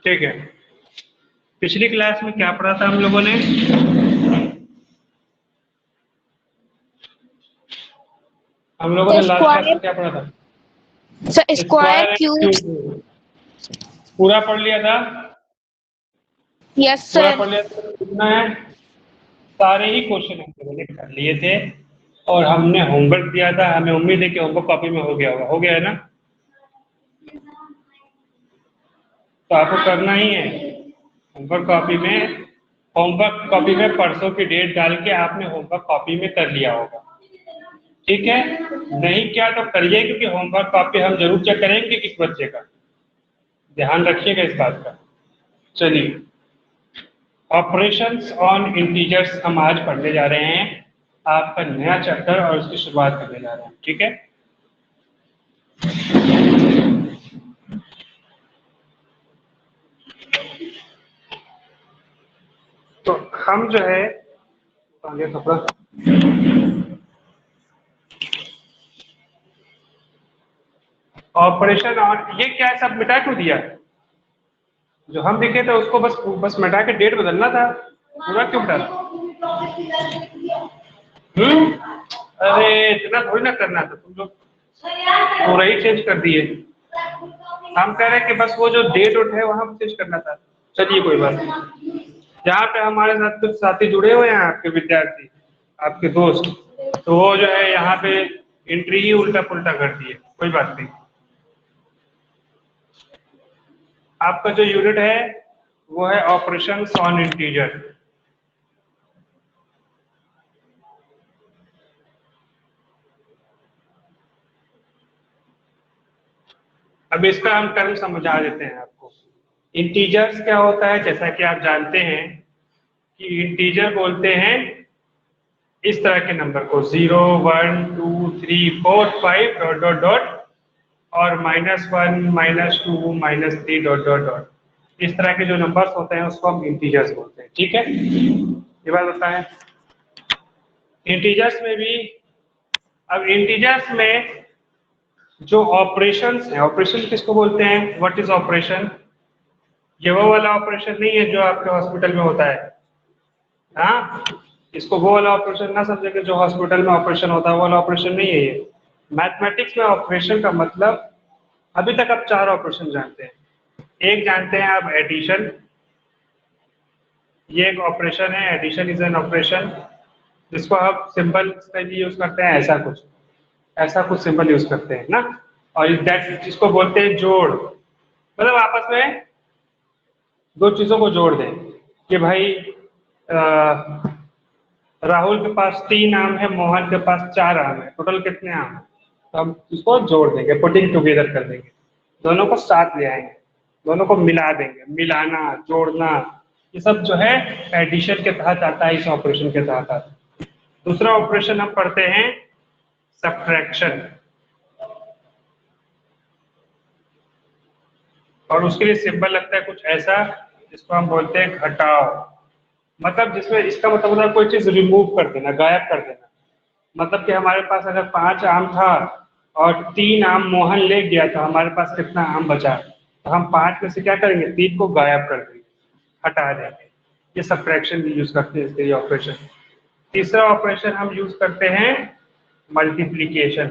ठीक है, पिछली क्लास में क्या पढ़ा था हम लोगों ने? हम लोगों ने लास्ट क्लास में क्या पढ़ा था? Square square cube. पूरा पढ़ लिया था? यस पूरा सर। पढ़ लिया था? कितना है? सारे ही क्वेश्चन हम लोगों ने कर लिए थे और हमने होमवर्क दिया था। हमें उम्मीद है कि होमवर्क कॉपी में हो गया होगा। हो गया है ना? तो आपको करना ही है होमवर्क कॉपी में परसों की डेट डाल के आपने होमवर्क कॉपी में कर लिया होगा। ठीक है, नहीं क्या तो करिए, क्योंकि होमवर्क कॉपी हम जरूर चेक करेंगे किस बच्चे का, ध्यान रखिएगा इस बात का। चलिए, ऑपरेशंस ऑन इंटीजर्स हम आज पढ़ने जा रहे हैं। आपका नया चैप्टर और उसकी शुरुआत करने जा रहे हैं। ठीक है, तो हम जो है कपड़ा ऑपरेशन ऑन, ये क्या है, सब मिटा क्यों दिया? जो हम लिखे थे उसको बस मिटा के डेट बदलना था, पूरा क्यों मिटा? अरे इतना थोड़ी ना करना था, तुम लोग पूरा ही चेंज कर दिए। हम कह रहे हैं कि बस वो जो डेट उठ है वहां चेंज करना था। चलिए कोई बात नहीं। जहाँ पे हमारे साथ कुछ साथी जुड़े हुए हैं, आपके विद्यार्थी, आपके दोस्त, तो वो जो है यहाँ पे एंट्री ही उल्टा पुल्टा कर दिए। कोई बात नहीं, आपका जो यूनिट है वो है ऑपरेशंस ऑन इंटीजर। अब इसका हम टर्म समझा देते हैं आपको। इंटीजर्स क्या होता है, जैसा कि आप जानते हैं कि इंटीजर बोलते हैं इस तरह के नंबर को, 0 1 2 3 4 5 डॉट डॉट डॉट और -1 -2 -3 डॉट डॉट डॉट। इस तरह के जो नंबर्स होते हैं उसको हम इंटीजर्स बोलते हैं। ठीक है, ये बात होता है इंटीजर्स में भी। अब इंटीजर्स में जो ऑपरेशंस हैं, ऑपरेशन किसको बोलते हैं? What is operation? ये वो वाला ऑपरेशन नहीं है जो आपके हॉस्पिटल में होता है। हाँ, इसको वो वाला ऑपरेशन ना समझे कि जो हॉस्पिटल में ऑपरेशन होता है वो वाला ऑपरेशन नहीं है ये। मैथमेटिक्स में ऑपरेशन का मतलब, अभी तक आप 4 ऑपरेशन जानते हैं। एक जानते हैं आप एडिशन, ये एक ऑपरेशन है। एडिशन इज एन ऑपरेशन जिसको आप सिंबल का भी यूज करते हैं, ऐसा कुछ सिंबल यूज करते हैं ना। और दैट जिसको बोलते हैं जोड़, मतलब आपस में दो चीजों को जोड़ दें कि भाई राहुल के पास 3 आम है, मोहन के पास 4 आम है, टोटल कितने आम है? तो हम इसको जोड़ देंगे, पुटिंग टुगेदर कर देंगे, दोनों को साथ ले आएंगे, दोनों को मिला देंगे। मिलाना, जोड़ना, ये सब जो है एडिशन के तहत आता है, इस ऑपरेशन के तहत आता है। दूसरा ऑपरेशन हम पढ़ते हैं सब्ट्रैक्शन, और उसके लिए सिंबल लगता है कुछ ऐसा जिसको हम बोलते हैं घटाव। मतलब जिसमें इसका मतलब होता है कोई चीज रिमूव कर देना, गायब कर देना। मतलब कि हमारे पास अगर 5 आम था और 3 आम मोहन ले गया, तो हमारे पास कितना आम बचा? तो हम 5 में से क्या करेंगे? 3 को गायब कर देंगे, हटा देंगे। ये सब्ट्रैक्शन भी यूज करते हैं इसके लिए ऑपरेशन। तीसरा ऑपरेशन हम यूज करते हैं मल्टीप्लीकेशन।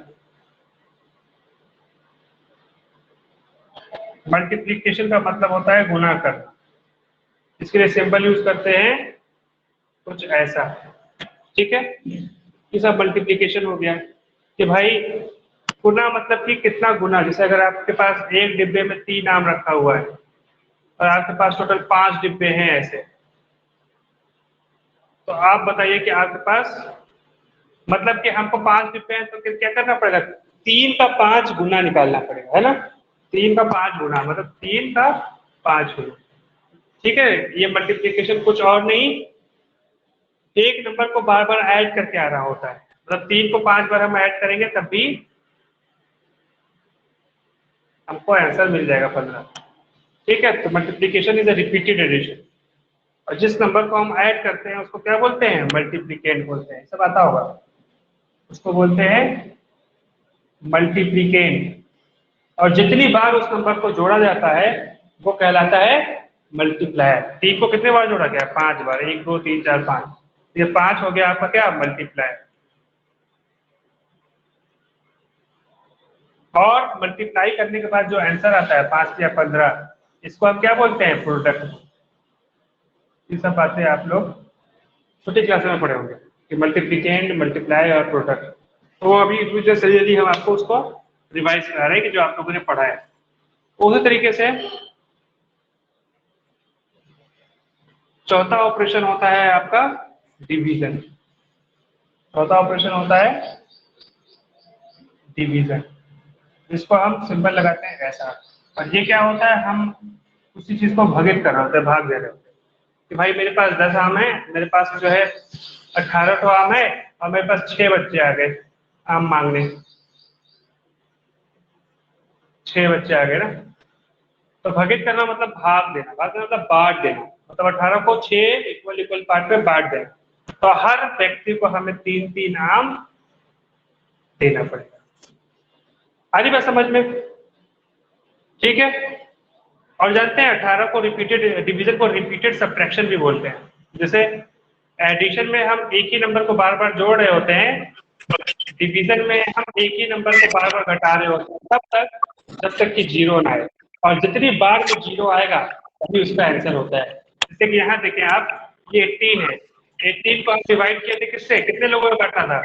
मल्टीप्लीकेशन का मतलब होता है गुना करना। इसके लिए सिंबल यूज करते हैं कुछ ऐसा। ठीक है, ये सब मल्टीप्लीकेशन हो गया कि भाई गुना मतलब कि कितना गुना। जैसे अगर आपके पास एक डिब्बे में 3 आम रखा हुआ है और आपके पास टोटल 5 डिब्बे हैं ऐसे, तो आप बताइए कि आपके पास, मतलब कि हमको 5 डिब्बे हैं तो क्या करना पड़ेगा? 3 का 5 गुना निकालना पड़ेगा, है ना। 3 का 5 गुना मतलब 3 का 5 गुना। ठीक है, ये मल्टीप्लीकेशन कुछ और नहीं, एक नंबर को बार बार ऐड करके आ रहा होता है। मतलब 3 को 5 बार हम ऐड करेंगे तब भी हमको आंसर मिल जाएगा 15। ठीक है, तो multiplication is a repeated addition. और जिस नंबर को हम ऐड करते हैं उसको क्या बोलते हैं? मल्टीप्लिकेंट बोलते हैं। सब आता होगा, उसको बोलते हैं मल्टीप्लिकेंट। और जितनी बार उस नंबर को जोड़ा जाता है वो कहलाता है मल्टीप्लायर। 3 को कितने बार जोड़ा गया? 5 बार। 1 2 3 4 5, ये 5 हो गया आपका क्या? मल्टीप्लायर। और मल्टीप्लाई करने के बाद जो आंसर आता है 5 या 15, इसको हम क्या बोलते हैं? प्रोडक्ट। ये सब बातें आप लोग छोटी क्लास में पढ़े होंगे कि मल्टीप्लिकेंड, मल्टीप्लाई और प्रोडक्ट। तो अभी इस वजह से यदि हम आपको उसको रिवाइज करा रहे हैं कि जो आप लोगों ने पढ़ा है। उसी तरीके से चौथा ऑपरेशन होता है आपका डिवीजन। चौथा ऑपरेशन होता है डिवीजन, जिसको हम सिंबल लगाते हैं ऐसा। और ये क्या होता है? हम उसी चीज को भागित कर रहे होते हैं, भाग दे रहे होते हैं कि भाई मेरे पास 10 आम है, मेरे पास जो है 18 आम है और मेरे पास 6 बच्चे आ गए आम मांगने। 6 बच्चे आ गए ना, तो भागित करना मतलब भाग देना, भाग देना मतलब बांट देना, मतलब 18 को 6 इक्वल इक्वल पार्ट में बांट देना। तो हर व्यक्ति को हमें 3-3 आम देना पड़ेगा। आ रही बात समझ में? ठीक है। और जानते हैं 18 को रिपीटेड डिवीजन को रिपीटेड सब्ट्रैक्शन भी बोलते हैं। जैसे एडिशन में हम एक ही नंबर को बार बार जोड़ रहे होते हैं, डिवीजन में हम एक ही नंबर को बार बार घटा रहे होते हैं, तब तक जब तक कि 0 ना आए। और जितनी बार में 0 आएगा तभी उसका आंसर होता है। जैसे कि यहाँ देखें आप, ये 18 है, 18 को हम डिवाइड किए थे किससे? कितने लोगों में बांटा था?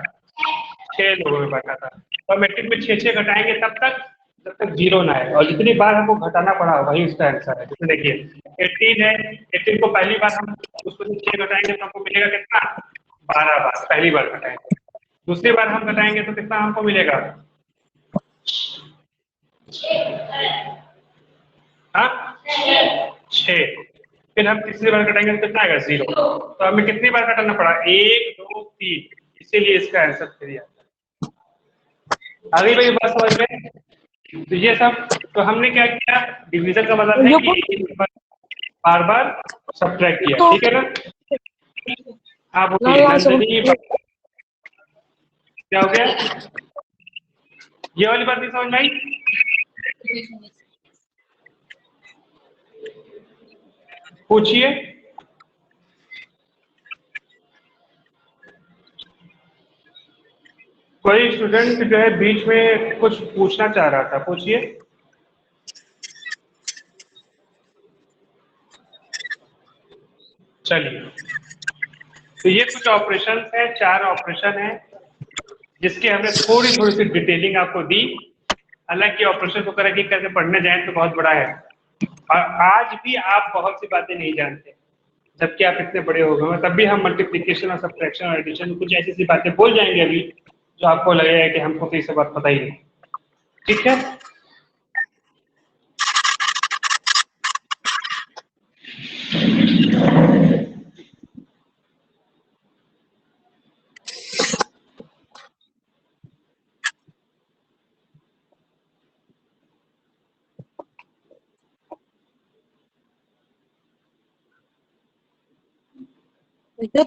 6 लोगों में बांटा था। तो हम 18 में 6 घटाएंगे तब तक जब तक 0 ना आए, और जितनी बार हमको घटाना पड़ा वही उसका आंसर है। जैसे देखिए 18 है, 18 को पहली बार हम उसको 6 घटाएंगे तो हमको मिलेगा कितना? 12 बार पहली बार घटाएंगे। दूसरी बार हम घटाएंगे तो कितना हमको मिलेगा? हाँ 6। फिर हम तीसरी बार घटाएंगे तो कितना आएगा? 0। तो हमें कितनी बार घटाना पड़ा? 1 2 3, इसीलिए इसका आंसर 3 आता है। अभी भाई बात समझ में? तो ये सब तो हमने क्या किया? डिवीजन का मतलब है कि एक नंबर बार बार सब्ट्रैक्ट किया, ठीक है ना? हाँ बोलिए नंदनी, क्या हो गया? ये वाली बात नहीं समझ में आई? पूछिए। कोई स्टूडेंट जो है बीच में कुछ पूछना चाह रहा था, पूछिए। चलिए, तो ये कुछ ऑपरेशन है, 4 ऑपरेशन है जिसकी हमने थोड़ी सी डिटेलिंग आपको दी। हालांकि ऑपरेशन को करके करके पढ़ने जाए तो बहुत बड़ा है, और आज भी आप बहुत सी बातें नहीं जानते, जबकि आप इतने बड़े हो गए। तब भी हम मल्टीप्लिकेशन और सब्ट्रैक्शन और एडिशन कुछ ऐसी सी बातें बोल जाएंगे अभी जो आपको लगेगा कि हमको तो ये सब बात पता ही नहीं। ठीक है।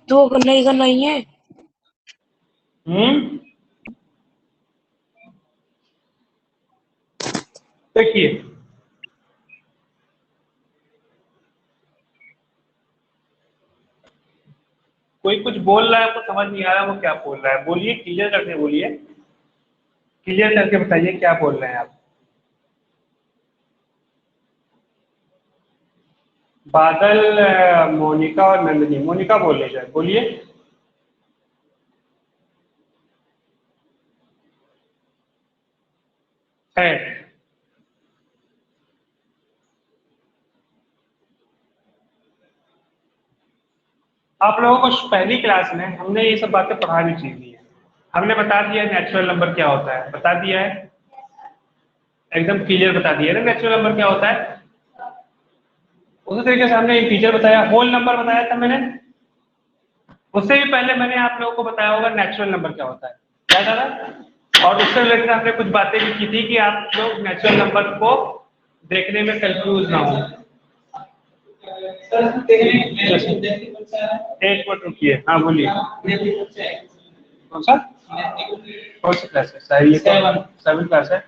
दो करना ही करना ही है। देखिए कोई कुछ बोल रहा है, आपको समझ नहीं आ रहा वो क्या बोल रहा है, बोलिए, क्लियर करके बोलिए, क्लियर करके बताइए क्या बोल रहे हैं आप। बादल, मोनिका और नंदिनी। मोनिका बोल रही है, बोलिए। है आप लोगों को पहली क्लास में हमने ये सब बातें पढ़ा भी दी है। हमने बता दिया नेचुरल नंबर क्या होता है, बता दिया है, एकदम क्लियर बता दिया ना नेचुरल नंबर क्या होता है। उसी तरीके से हमने इंटीजर बताया, होल नंबर बताया था मैंने। उससे भी पहले मैंने आप लोगों को बताया होगा नेचुरल नंबर क्या होता है, याद आ रहा? और उससे रिलेटेड हमने कुछ बातें भी की थी कि आप लोग नेचुरल नंबर को देखने में कंफ्यूज ना हो। एक मिनट रुकिए, हाँ बोलिए। कौन सा क्लास है? 7 क्लास है।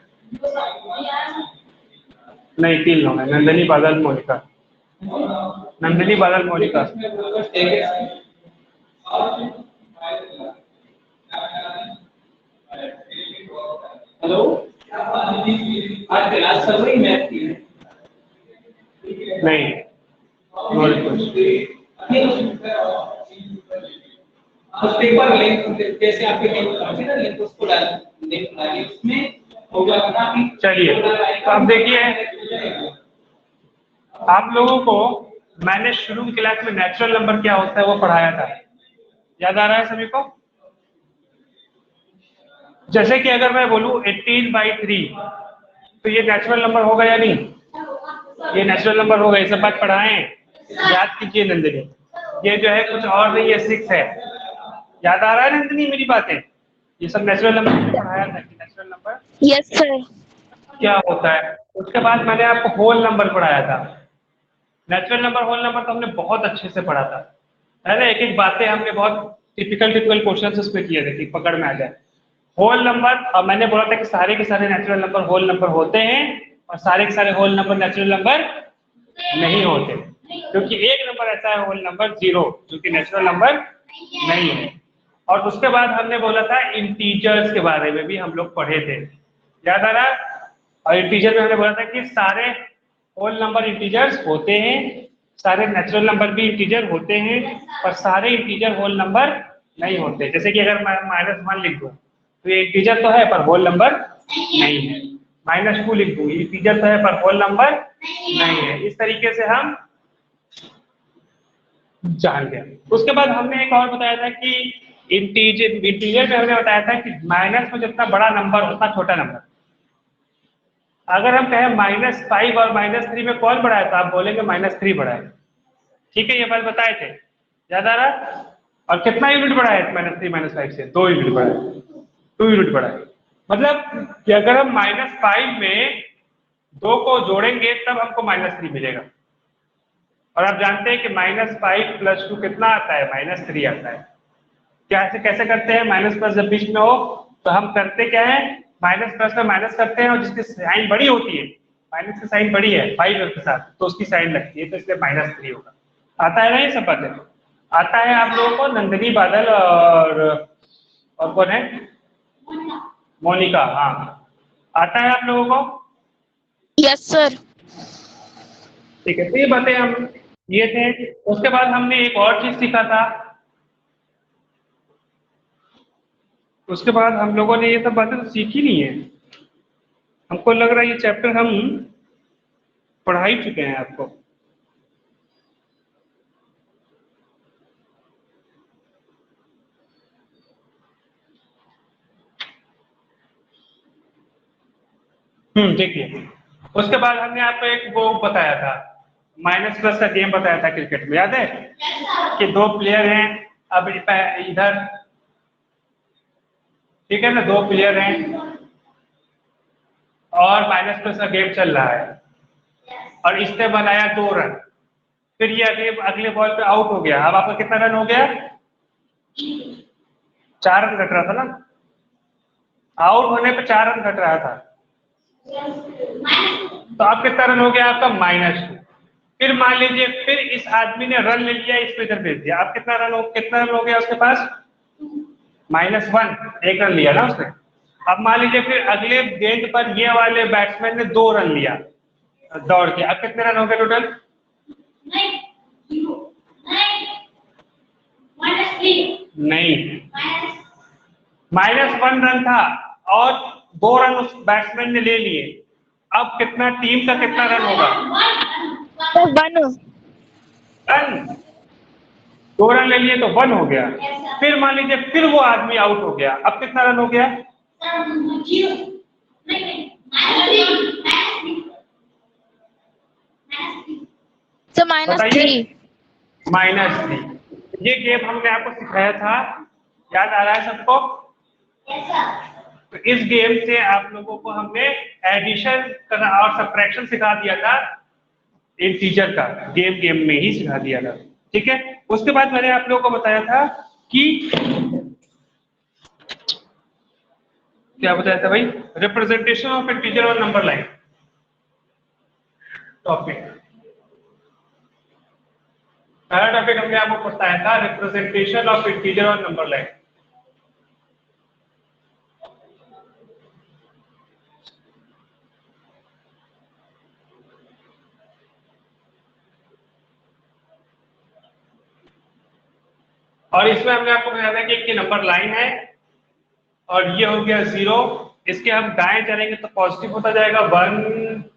नहीं, 3 लोग हैं, नंदिनी, बादल, मोनिका। नंदिनी, बादल, मोनिका। हेलो, आज क्लास चल रही मैथ की? नहीं, नो रिक्वेस्ट। उस पेपर लिंक जैसे आपके लिंक ना लिंक उसको डाल लिंक डालिए उसमें होगा अपना कि चलिए, तो अब देखिए, आप लोगों को मैंने शुरू की क्लास में नेचुरल नंबर क्या होता है वो पढ़ाया था, याद आ रहा है सभी को? जैसे कि अगर मैं बोलूं 18/3 तो ये नेचुरल नंबर होगा या नहीं? ये नेचुरल नंबर होगा, ये सब बात पढ़ाए हैं, याद कीजिए नंदिनी। ये जो है कुछ और नहीं, ये 6 है। याद आ रहा है नंदिनी मेरी बातें? ये सब नेचुरल नंबर पढ़ाया था कि नेचुरल नंबर यस सर। क्या होता है। उसके बाद मैंने आपको होल नंबर पढ़ाया था। नेचुरल नंबर, होल नंबर तो हमने बहुत अच्छे से पढ़ा था, है ना। एक एक बातें हमने बहुत टिपिकल क्वेश्चन उसमें किए थे कि पकड़ में आ जाए। होल नंबर, और मैंने बोला था कि सारे के सारे नेचुरल नंबर होल नंबर होते हैं और सारे के सारे होल नंबर नेचुरल नंबर नहीं होते, क्योंकि एक नंबर ऐसा है होल नंबर 0 जो कि नेचुरल नंबर नहीं है। और उसके बाद हमने बोला था इंटीजर्स के बारे में भी हम लोग पढ़े थे, याद आ रहा? और इंटीजर में हमने बोला था कि सारे होल नंबर इंटीजर्स होते हैं, सारे नेचुरल नंबर भी इंटीजर होते हैं, और सारे इंटीजर होल नंबर नहीं होते। जैसे कि अगर मैं -1 लिख दूं तो ये इंटीजर तो है पर होल नंबर नहीं है। -2 लिख दूं, इंटीजर तो है पर होल नंबर नहीं है। इस तरीके से हम जान गए। उसके बाद हमने एक और बताया था कि इंटीजर में हमने बताया था कि माइनस में जितना बड़ा नंबर उतना छोटा नंबर। अगर हम कहें -5 और -3 में कौन बड़ा है तो आप बोलेंगे -3 बड़ा है, ठीक है। ये बात बताए थे, याद आ रहा? और कितना यूनिट बढ़ा है -3 -5 से? 2 यूनिट बढ़ा है, 2 यूनिट बढ़ा है। मतलब कि अगर हम -5 में 2 को जोड़ेंगे तब हमको -3 मिलेगा। और आप जानते हैं कि -5 + 2 कितना आता है? -3 आता है। कैसे कैसे करते हैं? माइनस प्लस जब बीच में हो तो हम करते क्या है? माइनस प्लस में माइनस करते हैं, और जिसकी साइन बड़ी होती है, माइनस की साइन बड़ी है 5 के साथ, तो उसकी साइन लगती है, तो इसलिए -3 होगा। आता है ना ये सब बातें? आता है आप लोगों को? नंदिनी, बादल और कौन है? मोनिका, हाँ आता है आप लोगों को? Yes sir. ठीक है, तो ये बातें हम ये थे। उसके बाद हमने एक और चीज सीखा था, उसके बाद हम लोगों ने ये सब बातें तो सीखी नहीं है, हमको लग रहा है ये चैप्टर हम पढ़ा ही चुके हैं आपको। देखिए, उसके बाद हमने आपको एक वो बताया था, माइनस प्लस का गेम बताया था क्रिकेट में, याद है? कि 2 प्लेयर हैं, अब इधर, ठीक है ना, 2 प्लेयर हैं और माइनस प्लस का गेम चल रहा है, और इसने बनाया 2 रन, फिर ये अगले अगले बॉल पे आउट हो गया। अब आपका कितना रन हो गया? 4 रन घट रहा था ना, आउट होने पे 4 रन घट रहा था, तो अब कितना रन हो गया आपका? -2। फिर मान लीजिए फिर इस आदमी ने रन ले लिया, इसको इधर भेज दिया, अब कितना रन हो गया उसके पास? -1, 1 रन लिया ना उसने। अब मान लीजिए फिर अगले गेंद पर ये वाले बैट्समैन ने 2 रन लिया दौड़ के, अब कितने रन हो गए टोटल? नहीं, -1 रन था और 2 रन उस बैट्समैन ने ले लिए। अब कितना टीम का कितना रन होगा? 1। रन, 2 रन ले लिए तो 1 हो गया। फिर मान लीजिए फिर वो आदमी आउट हो गया, अब कितना रन हो गया? सर -3। -3। ये गेम हमने आपको सिखाया था, याद आ रहा है सबको? तो इस गेम से आप लोगों को हमने एडिशन करना और सब्ट्रैक्शन सिखा दिया था, इंटीजर का गेम में ही सिखा दिया था, ठीक है। उसके बाद मैंने आप लोगों को बताया था कि क्या बताया था भाई? रिप्रेजेंटेशन ऑफ इंटीजर और नंबर लाइन। टॉपिक। पहला टॉपिक हमने आपको बताया था रिप्रेजेंटेशन ऑफ इंटीजर और नंबर लाइन। और इसमें हमने आपको बताया था कि एक नंबर लाइन है और ये हो गया 0। इसके हम दाएं चलेंगे तो पॉजिटिव होता जाएगा 1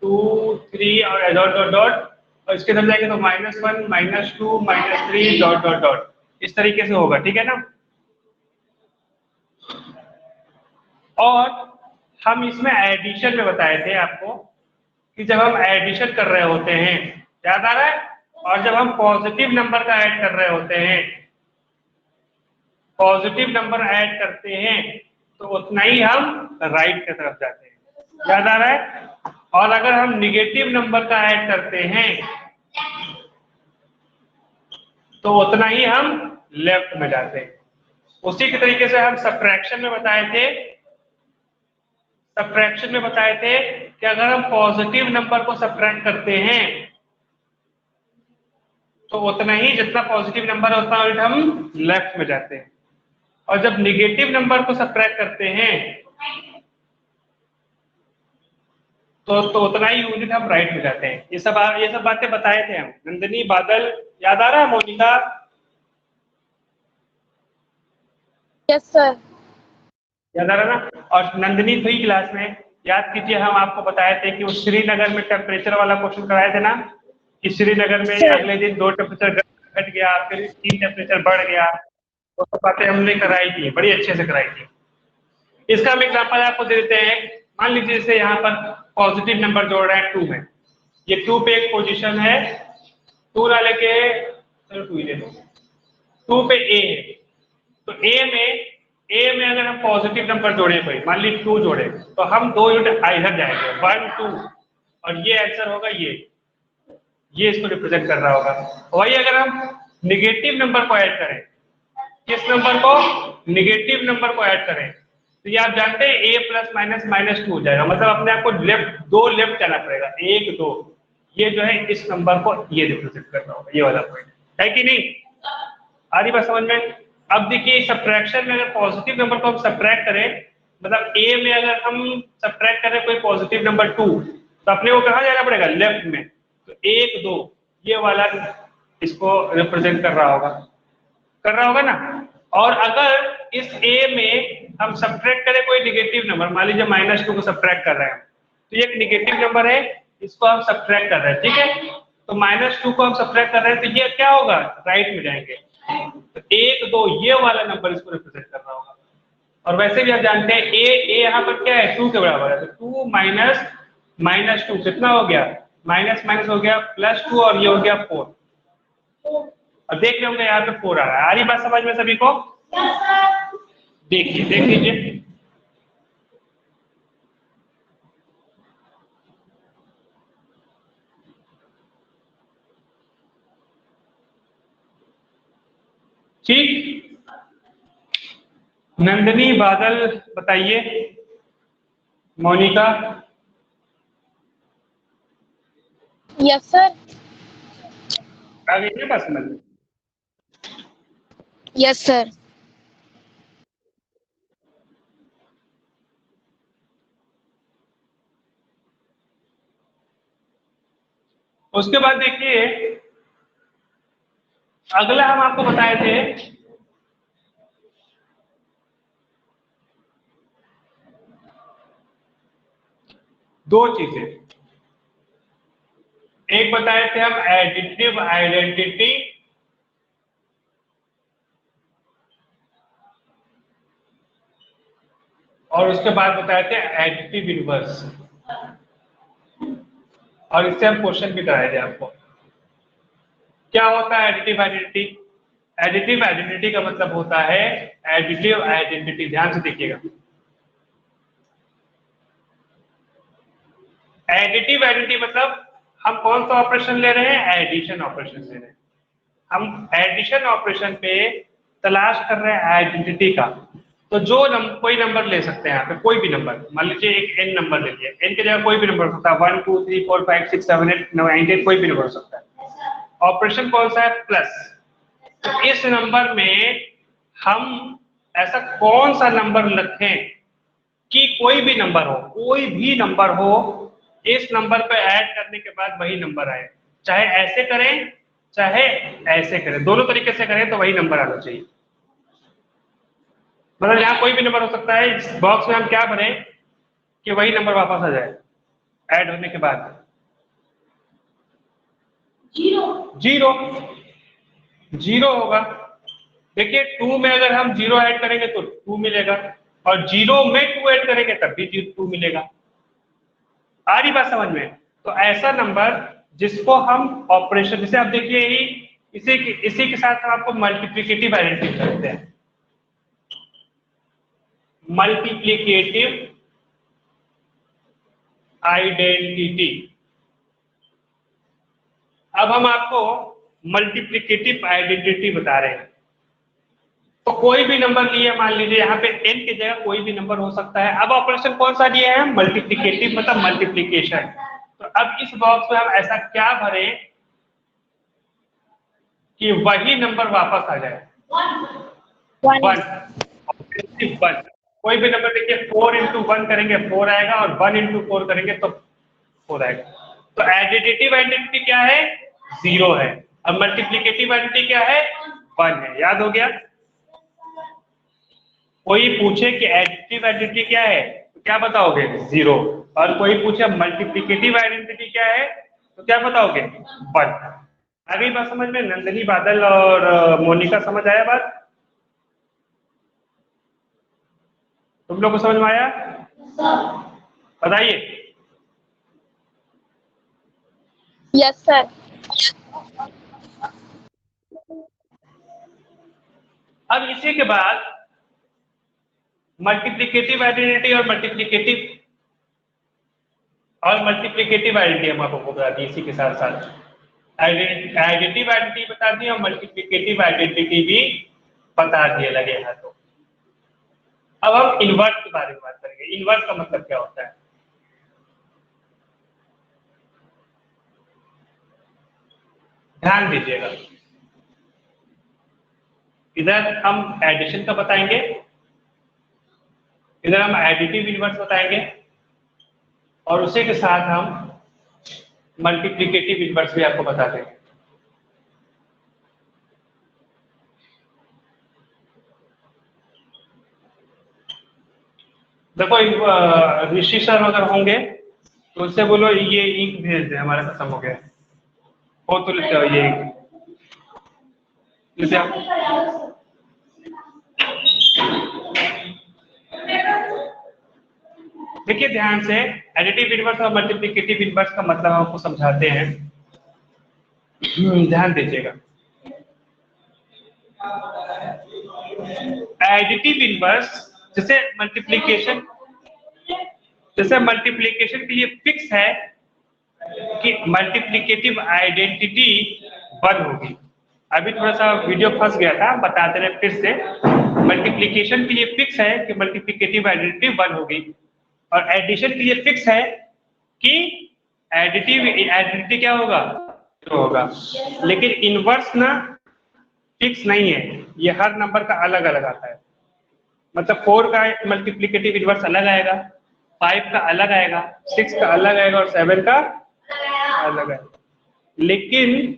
2 3 और डॉट डॉट डॉट, और इसके तरफ जाएंगे तो -1 -2 -3 डॉट डॉट डॉट, इस तरीके से होगा। ठीक है ना। और हम इसमें एडिशन में बताए थे आपको कि जब हम एडिशन कर रहे होते हैं, याद आ रहा है, और जब हम पॉजिटिव नंबर का ऐड कर रहे होते हैं, पॉजिटिव नंबर ऐड करते हैं तो उतना ही हम राइट की तरफ जाते हैं, याद आ रहा है। और अगर हम निगेटिव नंबर का ऐड करते हैं तो उतना ही हम लेफ्ट में जाते हैं। उसी के तरीके से हम सब्ट्रैक्शन में बताए थे कि अगर हम पॉजिटिव नंबर को सब्ट्रैक्ट करते हैं तो उतना ही जितना पॉजिटिव नंबर होता है हम लेफ्ट में जाते हैं, और जब निगेटिव नंबर को सब्ट्रैक्ट करते हैं तो उतना ही यूनिट हम राइट में जाते हैं। ये सब बातें बताए थे हम। नंदिनी, बादल, याद आ रहा है? Monika, yes sir. याद आ रहा ना। और नंदिनी 3 क्लास में याद कीजिए, हम आपको बताए थे कि वो श्रीनगर में टेम्परेचर वाला क्वेश्चन कराए थे ना, कि श्रीनगर में अगले दिन 2 टेम्परेचर घट गया, फिर 3 टेम्परेचर बढ़ गया। तो सब बातें हमने कराई थी, बड़ी अच्छे से कराई थी। इसका हम एग्जांपल आपको दे देते हैं। मान लीजिए जैसे यहाँ पर पॉजिटिव नंबर जोड़ रहे हैं 2 में, ये 2 पे एक पोजीशन है, 2 ना लेके, चलो 2 ही ले लो, 2 पे ए है, तो ए में अगर हम पॉजिटिव नंबर जोड़े कोई, मान लीजिए 2 जोड़े, तो हम 2 यूनिट इधर जाएंगे 1 2, और ये आंसर होगा ये इसको रिप्रेजेंट कर रहा होगा। वही अगर हम निगेटिव नंबर को ऐड करें, किस नंबर को? निगेटिव नंबर को ऐड करें, तो ये आप जानते हैं a प्लस माइनस -2 हो जाएगा। मतलब अपने आप को दो लेफ्ट जाना पड़ेगा, 1 2, ये जो है इस नंबर को ये रिप्रेजेंट कर रहा होगा, ये वाला पॉइंट है कि नहीं? आ रही बात समझ में? अब देखिए सब्ट्रैक्शन में अगर पॉजिटिव नंबर को हम सब्ट्रैक्ट करें, मतलब a में अगर हम सब्ट्रैक्ट करें कोई पॉजिटिव नंबर 2, तो अपने को कहाँ जाना पड़ेगा? लेफ्ट में। तो 1 2 ये वाला इसको रिप्रेजेंट कर रहा होगा ना। और अगर इस a में हम सब्ट्रैक्ट करें कोई निगेटिव नंबर, मान लीजिए -2 को सब्ट्रैक्ट कर रहे हैं, तो ये एक निगेटिव नंबर है, इसको हम सब्ट्रैक्ट कर रहे हैं, ठीक है। तो -2 को हम सब्ट्रैक्ट कर रहे हैं, तो ये क्या होगा? राइट में जाएंगे। तो 1 2 ये वाला नंबर इसको रिप्रेजेंट कर रहा होगा। और वैसे भी आप जानते हैं ए यहाँ पर क्या है? 2 के बराबर है, तो 2 माइनस -2 कितना हो गया? माइनस माइनस हो गया +2, और ये हो गया 4। अब देख रहे होंगे यहाँ पे 4 आ रहा है। आ रही बात समझ में सभी को? देख लीजिए। ठीक, नंदिनी, बादल बताइए, मोनिका। Yes sir. आ गई है बात समझ में? Yes sir. उसके बाद देखिए अगला हम आपको बताए थे दो चीजें। एक बताए थे हम एडिटिव आइडेंटिटी, और उसके बाद बताए थे एडिटिव इनवर्स, और इससे हम क्वेश्चन भी कराए थे आपको। क्या होता है एडिटिव आइडेंटिटी? एडिटिव आइडेंटिटी का मतलब होता है एडिटिव आइडेंटिटी, ध्यान से देखिएगा। एडिटिव आइडेंटिटी मतलब हम कौन सा ऑपरेशन ले रहे हैं? एडिशन ऑपरेशन ले रहे हैं। हम एडिशन ऑपरेशन पे तलाश कर रहे हैं आइडेंटिटी का, तो जो कोई नंबर ले सकते हैं यहाँ पे, कोई भी नंबर, मान लीजिए एक n नंबर ले लिया, n की जगह कोई भी नंबर हो सकता है, 1 2 3 4 5 6 7 8 9 10, कोई भी नंबर हो सकता है। ऑपरेशन कौन सा है? प्लस। तो इस नंबर में हम ऐसा कौन सा नंबर रखें कि कोई भी नंबर हो, कोई भी नंबर हो, इस नंबर पे ऐड करने के बाद वही नंबर आए, चाहे ऐसे करें चाहे ऐसे करें, दोनों तरीके से करें तो वही नंबर आना चाहिए। मतलब यहाँ कोई भी नंबर हो सकता है, इस बॉक्स में हम क्या भरें कि वही नंबर वापस आ जाए ऐड होने के बाद। जीरो जीरो होगा। देखिए 2 में अगर हम 0 ऐड करेंगे तो 2 मिलेगा, और 0 में 2 ऐड करेंगे तब भी 2 मिलेगा। आ रही बात समझ में? तो ऐसा नंबर जिसको हम ऑपरेशन, जैसे आप देखिए इसी के साथ हम आपको मल्टीप्लिकेटिव आइडेंटिटी करते हैं। Multiplicative identity. अब हम आपको मल्टीप्लिकेटिव आइडेंटिटी बता रहे हैं। तो कोई भी नंबर लिए, मान लीजिए यहाँ पे n की जगह कोई भी नंबर हो सकता है। अब ऑपरेशन कौन सा दिए हैं? मल्टीप्लिकेटिव, मतलब मल्टीप्लिकेशन। तो अब इस बॉक्स में हम ऐसा क्या भरें कि वही नंबर वापस आ जाए? 1। कोई भी नंबर देखिए 4 into 1 करेंगे 4 आएगा, और 1 into 4 करेंगे तो 4 आएगा। तो एडिटिव आइडेंटिटी क्या है? 0 है। अब मल्टीप्लिकेटिव आइडेंटिटी क्या है? 1 है। याद हो गया? कोई पूछे कि एडिटिव आइडेंटिटी क्या है तो क्या बताओगे? 0। और कोई पूछे मल्टीप्लिकेटिव आइडेंटिटी क्या है तो क्या बताओगे? 1। आ गई बात समझ में? नंदनी, बादल और मोनिका, समझ आया बात? तुम लोग को समझ में आया? बताइए। Yes sir. अब इसी के बाद मल्टीप्लिकेटिव आइडेंटिटी और मल्टीप्लिकेटिव आइडेंटिटी हम आपको बता दी। इसी के साथ साथ एडिटिव आइडेंटिटी बता दी और मल्टीप्लिकेटिव आइडेंटिटी भी बता दिए लगे हाथों। अब हम इनवर्स के बारे में बात करेंगे। इनवर्स का मतलब क्या होता है? ध्यान दीजिएगा, इधर हम एडिशन का बताएंगे, इधर हम एडिटिव इनवर्स बताएंगे, और उसी के साथ हम मल्टीप्लिकेटिव इनवर्स भी आपको बता देंगे। देखो ऋषि सर अगर होंगे तो उससे बोलो ये इंक भेज दे, हमारा खत्म हो गया। हो तो लेते हो ये इंक, लेते आओ। देखिए ध्यान से, एडिटिव इनवर्स और मल्टीप्लिकेटिव इनवर्स का मतलब हम आपको समझाते हैं। ध्यान दीजिएगा। एडिटिव इनवर्स जैसे मल्टीप्लिकेशन के लिए फिक्स है कि मल्टीप्लिकेटिव आइडेंटिटी 1 होगी। अभी थोड़ा सा वीडियो फंस गया था, बताते रहे फिर से। मल्टीप्लिकेशन के लिए फिक्स है कि मल्टीप्लिकेटिव आइडेंटिटी 1 होगी, और एडिशन के लिए फिक्स है कि एडिटिव आइडेंटिटी क्या होगा? 0 होगा। लेकिन इनवर्स ना फिक्स नहीं है, ये हर नंबर का अलग अलग आता है। मतलब 4 का मल्टीप्लिकेटिव इनवर्स अलग आएगा, 5 का अलग आएगा, 6 का अलग आएगा, और 7 का अलग आएगा। लेकिन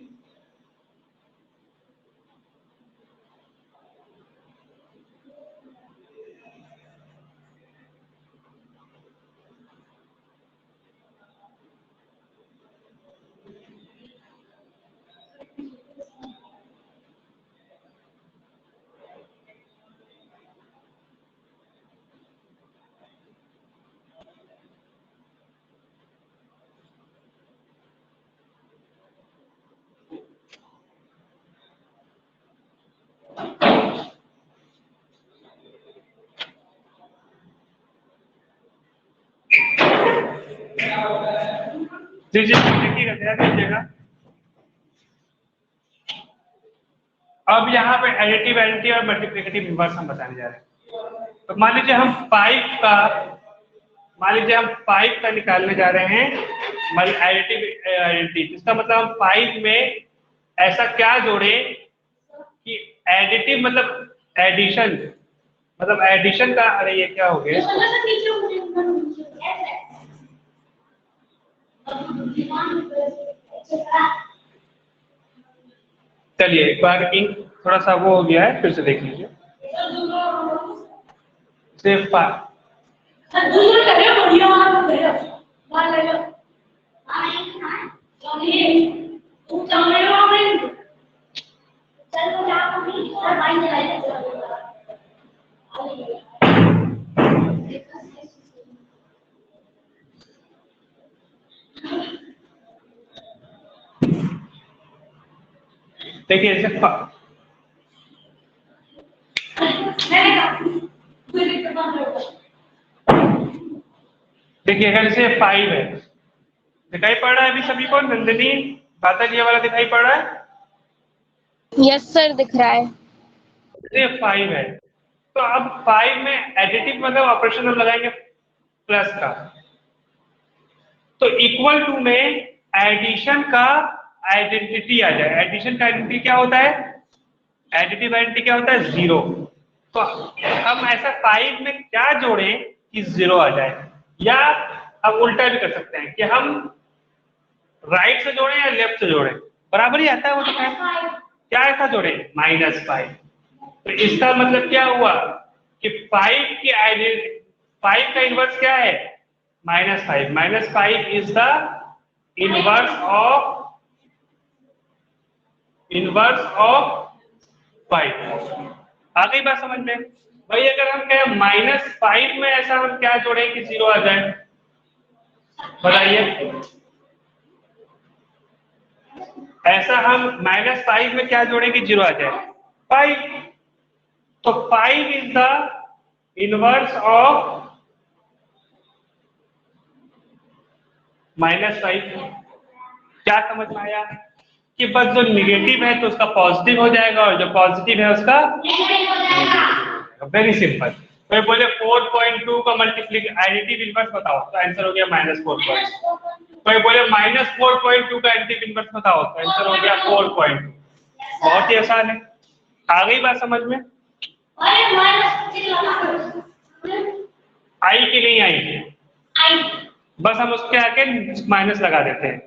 देखिएगा, ध्यान दीजिएगा। अब यहाँ पे एडिटिव आइडेंटिटी और मल्टीप्लिकेटिव इनवर्स हम बताने जा रहे हैं। तो मान लीजिए हम 5 का निकालने जा रहे हैं एडिटिव आइडेंटिटी। इसका मतलब हम 5 में ऐसा क्या जोड़े कि एडिटिव मतलब एडिशन, मतलब एडिशन का, अरे ये क्या हो गया? चलिए एक बार इंक थोड़ा सा वो हो गया है, फिर से देख लीजिए। सिर्फ देखिए ऐसे देखिए अगर इसे 5 है, दिखाई पड़ रहा है अभी सभी को? नंदिनी, बादल, ये वाला दिखाई पड़ रहा है? यस सर, दिख रहा है। ये 5 है, तो अब 5 में एडिटिव मतलब ऑपरेशन हम लगाएंगे प्लस का, तो इक्वल टू में एडिशन का आइडेंटिटी आ जाए। एडिशन का आइडेंटिटी क्या होता है? एडिटिव आइडेंटिटी क्या होता है? 0। तो हम ऐसा 5 में क्या जोड़ें कि 0 आ जाए, या हम उल्टा भी कर सकते हैं कि हम राइट से जोड़ें या लेफ्ट से जोड़ें, बराबर ही आता है वो। तो क्या ऐसा जोड़े? -5। तो इसका मतलब क्या हुआ कि 5 की आइडेंटिटी, 5 का इनवर्स क्या है? -5। -5 इज द इनवर्स ऑफ 5। आ गई बात समझ में? भाई अगर हम कहें -5 में ऐसा हम क्या जोड़े कि 0 आ जाए, बताइए। ऐसा हम -5 में क्या जोड़े कि 0 आ जाए? 5। तो 5 इज द इनवर्स ऑफ -5। क्या समझ में आया? कि बस जो निगेटिव है तो उसका पॉजिटिव हो जाएगा, और जो पॉजिटिव है उसका वेरी सिंपल। तो बोले 4.2 का मल्टीप्लिकेशन एडिटिव इनवर्स बताओ, तो आंसर हो गया -4.2। कोई बोले -4.2 का एडिटिव इनवर्स बताओ, तो आंसर हो गया 4.2। बहुत ही आसान है। आ गई बात समझ में? आई कि नहीं आई? बस हम उसके आके माइनस लगा देते हैं,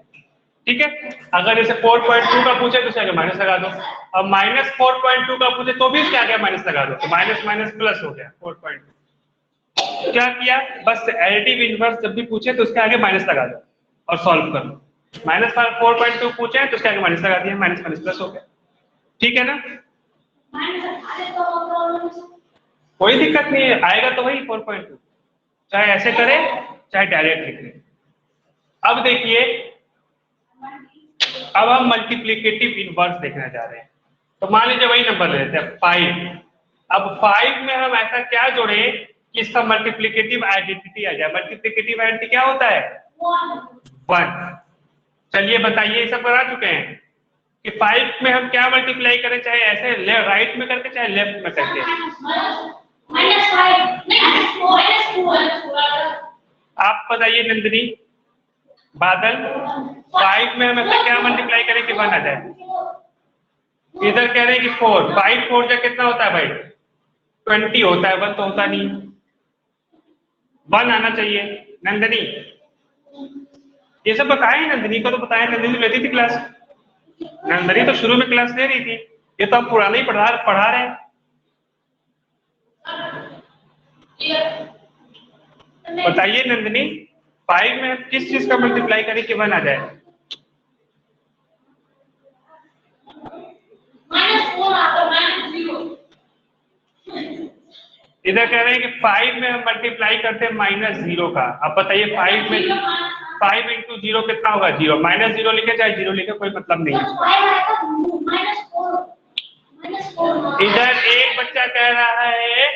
ठीक है। अगर इसे 4.2 का पूछे तो उसके आगे माइनस लगा दो, अब -4.2 का पूछे तो भी इसके आगे माइनस लगा दो, तो माइनस माइनस प्लस हो गया 4.2। क्या किया? बस एडिटिव इनवर्स जब भी पूछे तो उसके आगे माइनस लगा दो और सॉल्व कर लो। -4.2 पूछे तो उसके आगे माइनस लगा दिया, माइनस माइनस प्लस हो गया, ठीक है ना? कोई दिक्कत नहीं है, आएगा तो वही 4.2, चाहे ऐसे करें चाहे डायरेक्ट लिख लें। अब देखिए, अब हम मल्टीप्लिकेटिव इनवर्स देखने जा रहे हैं। तो मान लीजिए वही नंबर ले लेते हैं 5। अब 5 में हम ऐसा क्या जोड़े कि इसका मल्टीप्लिकेटिव आइडेंटिटी आ जाए। मल्टीप्लिकेटिव आइडेंटिटी क्या होता है? 1। चलिए बताइए, ये सब बना चुके हैं कि 5 में हम क्या मल्टीप्लाई करें, चाहे ऐसे राइट में करके चाहे लेफ्ट में करके। आप बताइए नंदिनी, बादल, 5 में हम ऐसा क्या मल्टीप्लाई करें कि 1 आ जाए? इधर कह रहे हैं कि 4, 5 4 जा कितना होता है भाई? 20 होता है, 1 तो होता नहीं। 1 आना चाहिए नंदिनी। ये सब बताएं, नंदिनी को तो बताएं, नंदिनी लेती थी क्लास, नंदिनी तो शुरू में क्लास ले रही थी, ये तो हम पुराना ही पढ़ा रहे हैं। बताइए नंदिनी, 5 में हम किस चीज का मल्टीप्लाई करें कि 1 आ जाए? इधर कह रहे हैं कि 5 में हम मल्टीप्लाई करते हैं -0 का। अब बताइए 5 में 5 × 0 कितना होगा? 0। -0 लिखे चाहे 0 लिखे कोई मतलब नहीं है। इधर एक बच्चा कह रहा है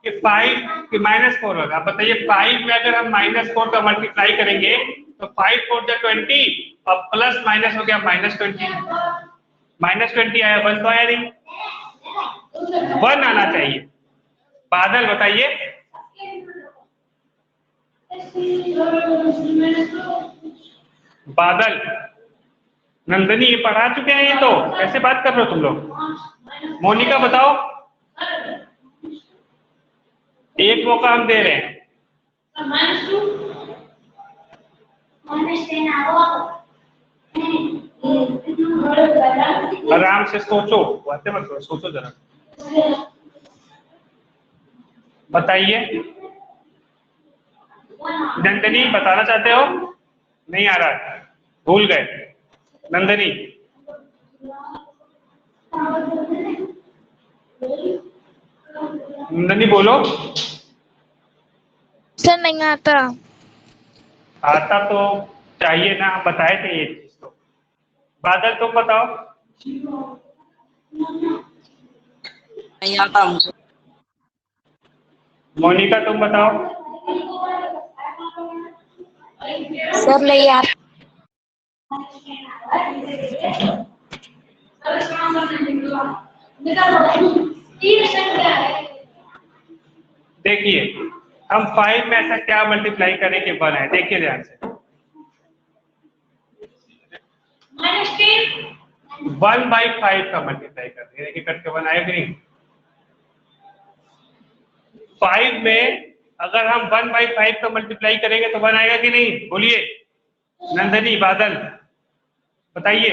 कि 5 कि -4 होगा। अब बताइए 5 में अगर हम -4 का मल्टीप्लाई करेंगे तो 5 4 जा 20 और प्लस माइनस हो गया -20। -20 आया, 1 तो आया नहीं, 1 आना चाहिए। बादल बताइए। बादल, नंदनी ये पढ़ा चुके हैं, ये तो कैसे बात कर रहे हो तुम लोग। मोनिका बताओ, एक मौका हम दे रहे हैं। आराम से सोचो, बातें मत करो, सोचो जरा। बताइए, नंदनी बताना चाहते हो? नहीं आ रहा, भूल गए। नंदनी, नंदनी बोलो। सर नहीं आता। आता तो चाहिए ना, बताए थे ये चीज तो। बादल तुम बताओ। नहीं आता मुझे। मोनिका तुम बताओ। सर नहीं आता। देखिए, हम 5 में ऐसा क्या मल्टीप्लाई करें कि 1 है, देखिए ध्यान से। 1/5 का मल्टीप्लाई कर रहे हैं, देखिए कट के 1 आया कि नहीं। 5 में अगर हम 1/5 का मल्टीप्लाई करेंगे तो 1 आएगा कि नहीं, बोलिए। नंदनी, बादल बताइए।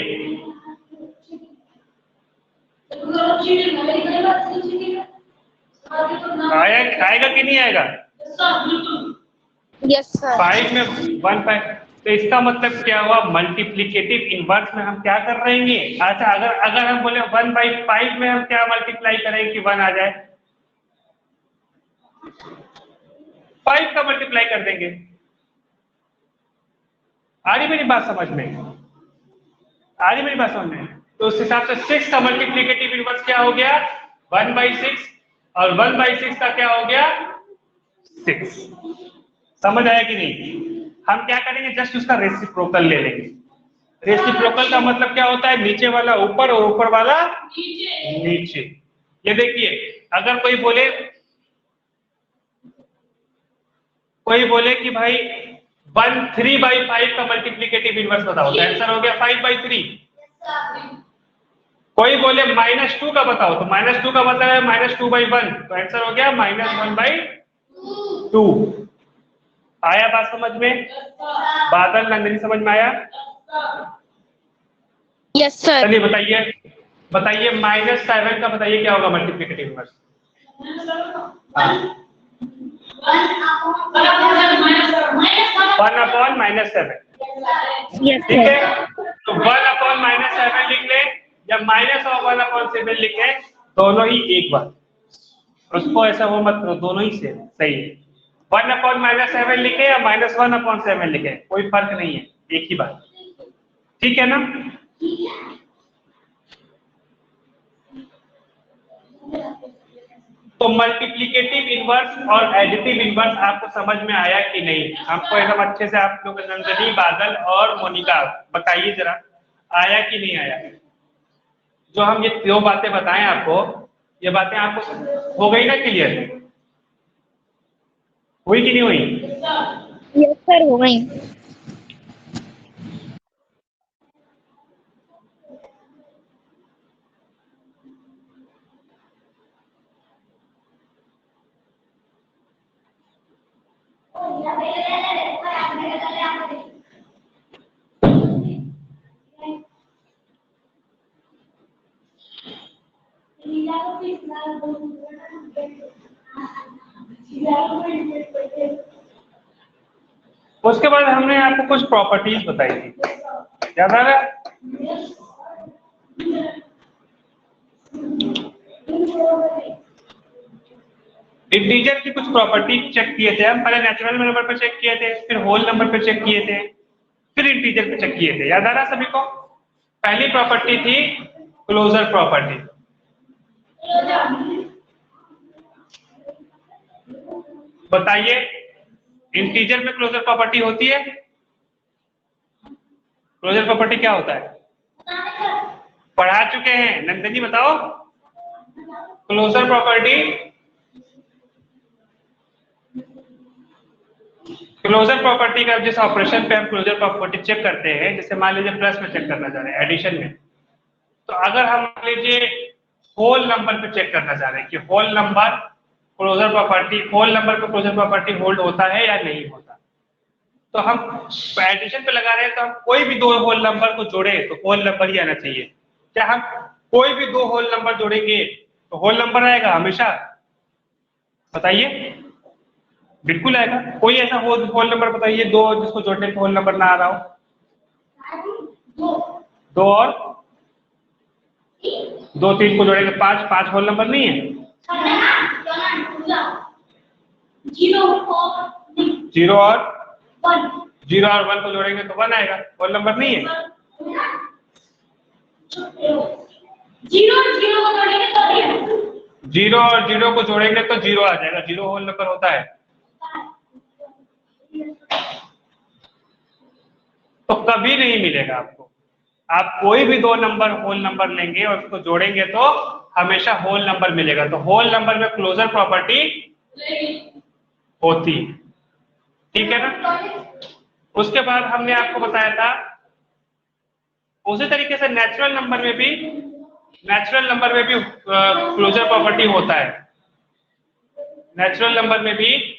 आएगा कि नहीं आएगा? Yes sir. 5 में 1/5, तो इसका मतलब क्या हुआ, मल्टीप्लिकेटिव इनवर्स में हम क्या कर रहे हैं। अच्छा, अगर हम बोले 1/5 में हम क्या मल्टीप्लाई करें कि 1 आ जाए, 5 का मल्टीप्लाई कर देंगे। आ रही मेरी बात समझ में? आ रही मेरी बात समझ में? तो उस हिसाब से 6 का मल्टीप्लिकेटिव इनवर्स क्या हो गया, 1/6, और 1/6 का क्या हो गया, 6। समझ आया कि नहीं? हम क्या करेंगे, जस्ट उसका रेसिप्रोकल ले लेंगे। रेसिप्रोकल का मतलब क्या होता है, नीचे वाला ऊपर और ऊपर वाला नीचे। ये देखिए, अगर कोई बोले कि भाई 3/5 का मल्टीप्लिकेटिव इनवर्स बताओ, तो आंसर हो गया 5/3। कोई बोले -2 का बताओ, तो -2 का मतलब है -2/1, तो आंसर हो गया -1/2। आया बात समझ में? बादल, नंदिनी समझ में आया? Yes sir. चलिए बताइए, -7 का बताइए क्या होगा मल्टीप्लिकेटिव इनवर्स। हाँ, 1/-7। यस ठीक सर। है, तो 1/-7 लिख ले या -1/7 लिखे, दोनों ही एक बात। उसको ऐसा वो मत करो, दोनों ही सेम सही है। 1/-7 लिखे या -1/7 लिखे, कोई फर्क नहीं है, एक ही बात। ठीक है ना? तो मल्टीप्लिकेटिव इनवर्स और एडिटिव इनवर्स आपको समझ में आया कि नहीं? हमको एकदम अच्छे से आप लोग, नंदनी, बादल और मोनिका बताइए जरा, आया कि नहीं आया? जो हम ये 2 बातें बताएं आपको, ये बातें आपको हो गई ना क्लियर? हुई कि नहीं हुई? यस सर हो गई। उसके बाद हमने आपको कुछ प्रॉपर्टीज बताई थी, याद आ रहा है? इंटीजर की कुछ प्रॉपर्टी चेक किए थे हम, पहले नेचुरल नंबर पे चेक किए थे, फिर होल नंबर पे चेक किए थे, फिर इंटीजर पे चेक किए थे। याद आ रहा सभी को? पहली प्रॉपर्टी थी क्लोजर प्रॉपर्टी। बताइए, इंटीजर में क्लोजर प्रॉपर्टी होती है? क्लोजर प्रॉपर्टी क्या होता है? पढ़ा चुके हैं, नंदनी बताओ। क्लोजर प्रॉपर्टी क्लोजर प्रॉपर्टी का जिस ऑपरेशन पे हम क्लोजर प्रॉपर्टी चेक करते हैं, जैसे मान लीजिए प्लस में चेक करना चाह रहे हैं एडिशन में, तो अगर हम मान लीजिए होल नंबर पे चेक करना चाह रहे हैं कि whole number closure property, whole number पे क्लोजर प्रॉपर्टी होल्ड होता है या नहीं होता, तो हम एडिशन पे लगा रहे हैं तो हम कोई भी दो होल नंबर को जोड़े तो होल नंबर ही आना चाहिए। क्या हम कोई भी दो होल नंबर जोड़ेंगे तो होल नंबर आएगा हमेशा? बताइए। बिल्कुल आएगा। कोई ऐसा होल नंबर बताइए दो जिसको जोड़ने पे होल नंबर ना आ रहा हो? दो और दो, तीन को जोड़ेंगे पांच, पांच होल नंबर नहीं है? जीरो और जीरो और वन को जोड़ेंगे तो वन आएगा, होल नंबर नहीं है? जीरो और जीरो को जोड़ेंगे तो जीरो आ जाएगा, जीरो होल नंबर होता है। तो कभी नहीं मिलेगा आपको। आप कोई भी दो नंबर होल नंबर लेंगे और उसको जोड़ेंगे तो हमेशा होल नंबर मिलेगा। तो होल नंबर में क्लोजर प्रॉपर्टी होती, ठीक है ना? उसके बाद हमने आपको बताया था उसी तरीके से नेचुरल नंबर में भी क्लोजर प्रॉपर्टी होता है। नेचुरल नंबर में भी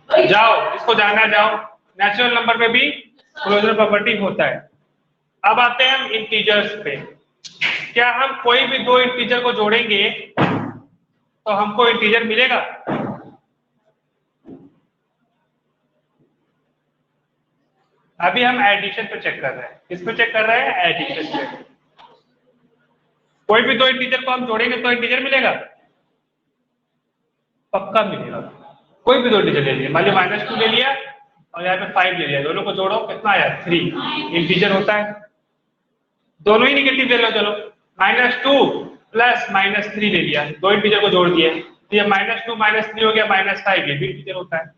जाओ, इसको जाना जाओ, नेचुरल नंबर में भी क्लोजर प्रॉपर्टी होता है। अब आते हैं हम इंटीजर्स पे। क्या हम कोई भी दो इंटीजर को जोड़ेंगे तो हमको इंटीजर मिलेगा? अभी हम एडिशन पे चेक कर रहे हैं। किस पे चेक कर रहे हैं? एडिशन पे। कोई भी दो इंटीजर को हम जोड़ेंगे तो इंटीजर मिलेगा? पक्का मिलेगा। कोई भी दो इंटीजर ले लिया, मान लीजिए -2 ले लिया और यहाँ पे 5 ले लिया, दोनों को जोड़ो कितना आया? 3। इंटीजर होता है। दोनों ही निगेटिव ले लो, चलो -2 प्लस -3 ले लिया, दो इंटीजर को जोड़ दिए, तो ये -2 -3 हो गया -5, ये भी इंटीजर होता है।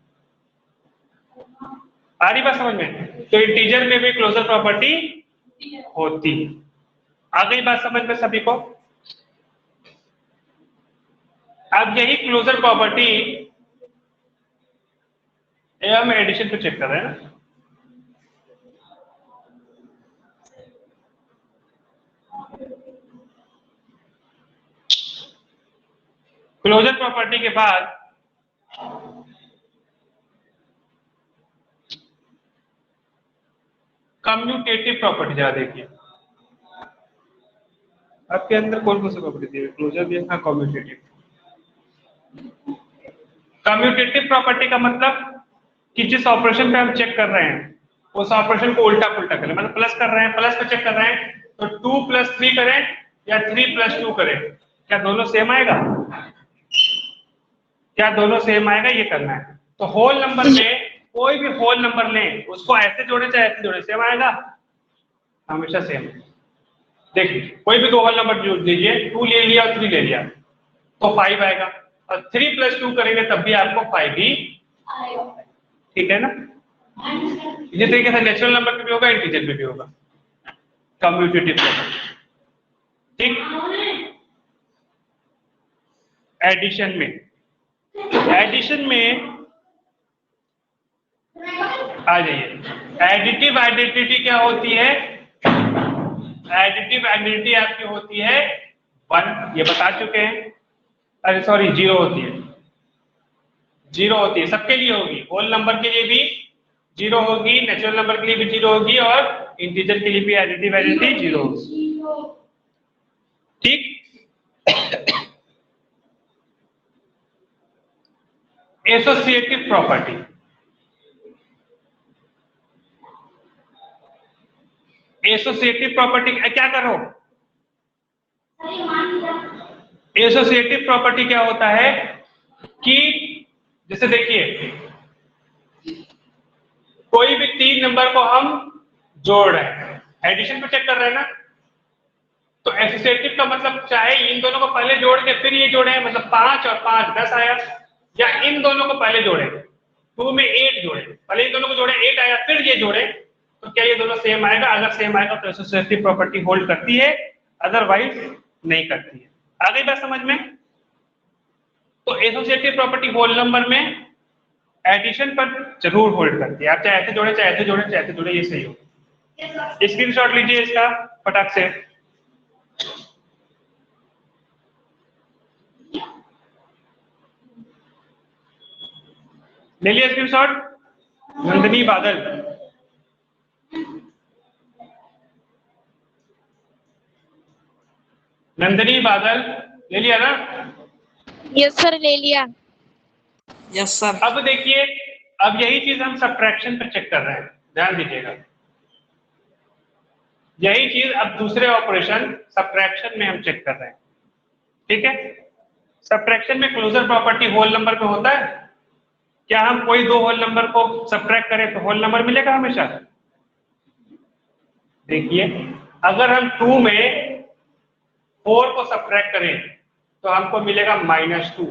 आ रही बात समझ में? तो इंटीजर में भी क्लोजर प्रॉपर्टी होती। आ गई बात समझ में सभी को? अब यही क्लोजर प्रॉपर्टी हम एडिशन पे चेक कर रहे हैं ना। क्लोजर प्रॉपर्टी के बाद कम्यूटेटिव प्रॉपर्टी जरा देखिए आपके अंदर कौन कौन सी प्रॉपर्टी दी है? क्लोजर भी है, हाँ कम्यूटेटिव। कम्यूटेटिव प्रॉपर्टी का मतलब कि जिस ऑपरेशन पे हम चेक कर रहे हैं उस ऑपरेशन को उल्टा पुल्टा करें। मतलब प्लस कर रहे हैं, प्लस पे चेक कर रहे हैं तो 2 + 3 करें या 3 + 2 करें, क्या दोनों सेम आएगा? क्या दोनों सेम आएगा? ये करना है। तो होल नंबर में कोई भी होल नंबर लें, उसको ऐसे जोड़े चाहे ऐसे जोड़े, सेम आएगा? हमेशा सेम। देखिए कोई भी दो होल नंबर जोड़ लीजिए, 2 ले लिया और 3 ले लिया तो 5 आएगा, और 3 + 2 करेंगे तब भी आपको 5 ही, ठीक है ना? इसी तरीके से नेचुरल नंबर पे भी होगा, इंटीजर पे भी होगा। कम्यूटेटिव प्रॉपर्टी, ठीक। एडिशन में आ जाइए। एडिटिव आइडेंटिटी क्या होती है? एडिटिव आइडेंटिटी आपकी होती है 1, ये बता चुके हैं। अरे सॉरी, 0 होती है। 0 होती है, सबके लिए होगी। होल नंबर के लिए भी 0 होगी, नेचुरल नंबर के लिए भी 0 होगी और इंटीजर के लिए भी एडिटिव आइडेंटिटी 0 होगी, ठीक। एसोसिएटिव प्रॉपर्टी, एसोसिएटिव प्रॉपर्टी क्या करो? एसोसिएटिव प्रॉपर्टी क्या होता है कि जैसे देखिए कोई भी 3 नंबर को हम जोड़ रहे हैं, एडिशन पे चेक कर रहे हैं ना, तो एसोसिएटिव का मतलब चाहे इन दोनों को पहले जोड़ के फिर ये जोड़े, मतलब 5 और 5 10 आया, या इन दोनों को पहले जोड़े 2 में 8 जोड़े, पहले इन दोनों को जोड़े 8 आया फिर ये जोड़े, तो क्या ये दोनों सेम आएगा? अगर सेम आएगा तो एसोसिएटिव प्रॉपर्टी होल्ड करती है, अदरवाइज नहीं करती है। आ गई बात समझ में? तो एसोसिएटिव प्रॉपर्टी होल नंबर में एडिशन पर जरूर होल्ड करती है। आप चाहे ऐसे जोड़े, चाहे ऐसे जोड़े, चाहे ऐसे जोड़े, ये सही होगा। स्क्रीनशॉट लीजिए इसका फटाक से। ले लिया स्क्रीनशॉट? नंदिनी बादल, नंदिनी बादल ले लिया ना? यस सर, ले लिया। Yes sir. अब देखिए, अब यही चीज हम सब्ट्रैक्शन पर चेक कर रहे हैं, ध्यान दीजिएगा। यही चीज अब दूसरे ऑपरेशन सब्ट्रैक्शन में हम चेक कर रहे हैं, ठीक है? सब्ट्रैक्शन में क्लोजर प्रॉपर्टी होल नंबर पे होता है। क्या हम कोई दो होल नंबर को सब्ट्रैक्ट करें तो होल नंबर मिलेगा हमेशा? देखिए, अगर हम 2 में 4 को सब्ट्रैक्ट करें तो हमको मिलेगा -2,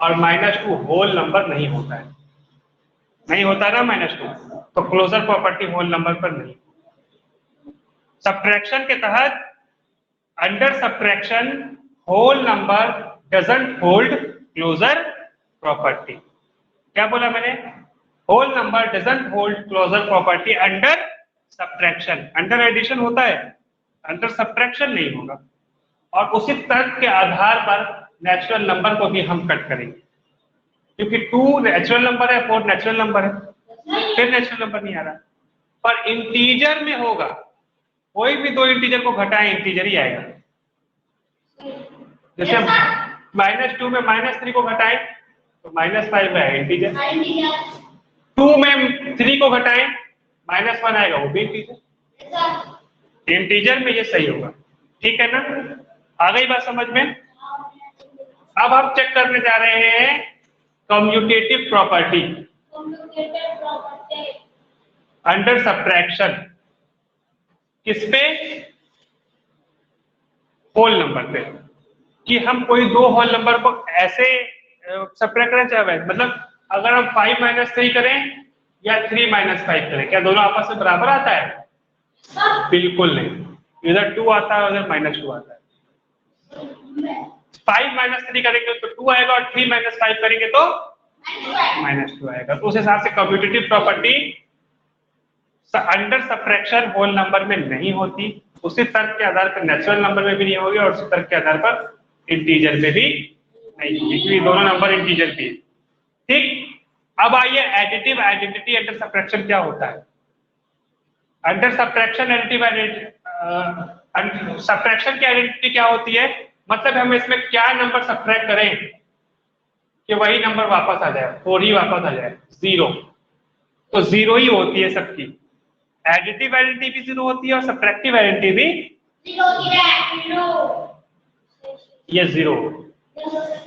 और -2 होल नंबर नहीं होता है, नहीं होता ना -2, तो क्लोजर प्रॉपर्टी होल नंबर पर नहीं। सब्ट्रैक्शन के तहत under subtraction whole number doesn't hold closure property. क्या बोला मैंने? Whole number doesn't hold closure property under subtraction. Under addition होता है, अंडर सब्ट्रैक्शन नहीं होगा। और उसी तर्क के आधार पर नेचुरल नंबर को भी हम कट करेंगे, क्योंकि 2 नेचुरल नंबर है, 4 नेचुरल नंबर है, फिर नेचुरल नंबर नहीं आ रहा। पर इंटीजर में होगा, कोई भी दो इंटीजर को घटाएं इंटीजर ही आएगा। जैसे -2 में -3 को घटाएं तो -5 है इंटीजर, 2 में 3 को घटाएं -1 आएगा, वो भी इंटीजर। इंटीजर में ये सही होगा, ठीक है ना? आ गई बात समझ में? अब हम चेक करने जा रहे हैं कम्यूटेटिव प्रॉपर्टी अंडर सब्ट्रैक्शन। किस पे? होल नंबर पे। कि हम कोई दो होल नंबर को ऐसे सब्ट्रैक्ट करें, चाहे मतलब अगर हम 5 - 3 करें या 3 - 5 करें, क्या दोनों आपस में बराबर आता है? बिल्कुल नहीं, इधर 2 आता है, उधर -2 आता है। 5 - 3 करेंगे तो 2 आएगा, और 3 - 5 करेंगे तो -2 आएगा। तो उस हिसाब से commutative property under subtraction whole number में नहीं होती। उसी तर्क के आधार पर नेचुरल नंबर में भी नहीं होगी, और उसी तर्क के आधार पर इंटीजर में भी नहीं होगी, क्योंकि दोनों नंबर इंटीजर भी है, ठीक? अब आइए एडिटिव आइडेंटिटी अंडर सब्ट्रैक्शन क्या होता है? अंडर सब्ट्रैक्शन एडिटिव सब्ट्रैक्शन की आइडेंटिटी क्या होती है? मतलब हम इसमें क्या नंबर सब्ट्रैक्ट करें कि वही नंबर वापस आ जाए, 4 ही वापस आ जाए, 0। तो 0 ही होती है सबकी। एडिटिव आइडेंटिटी भी 0 होती है और सब्ट्रैक्टिव आइडेंटिटी भी 0। ये 0।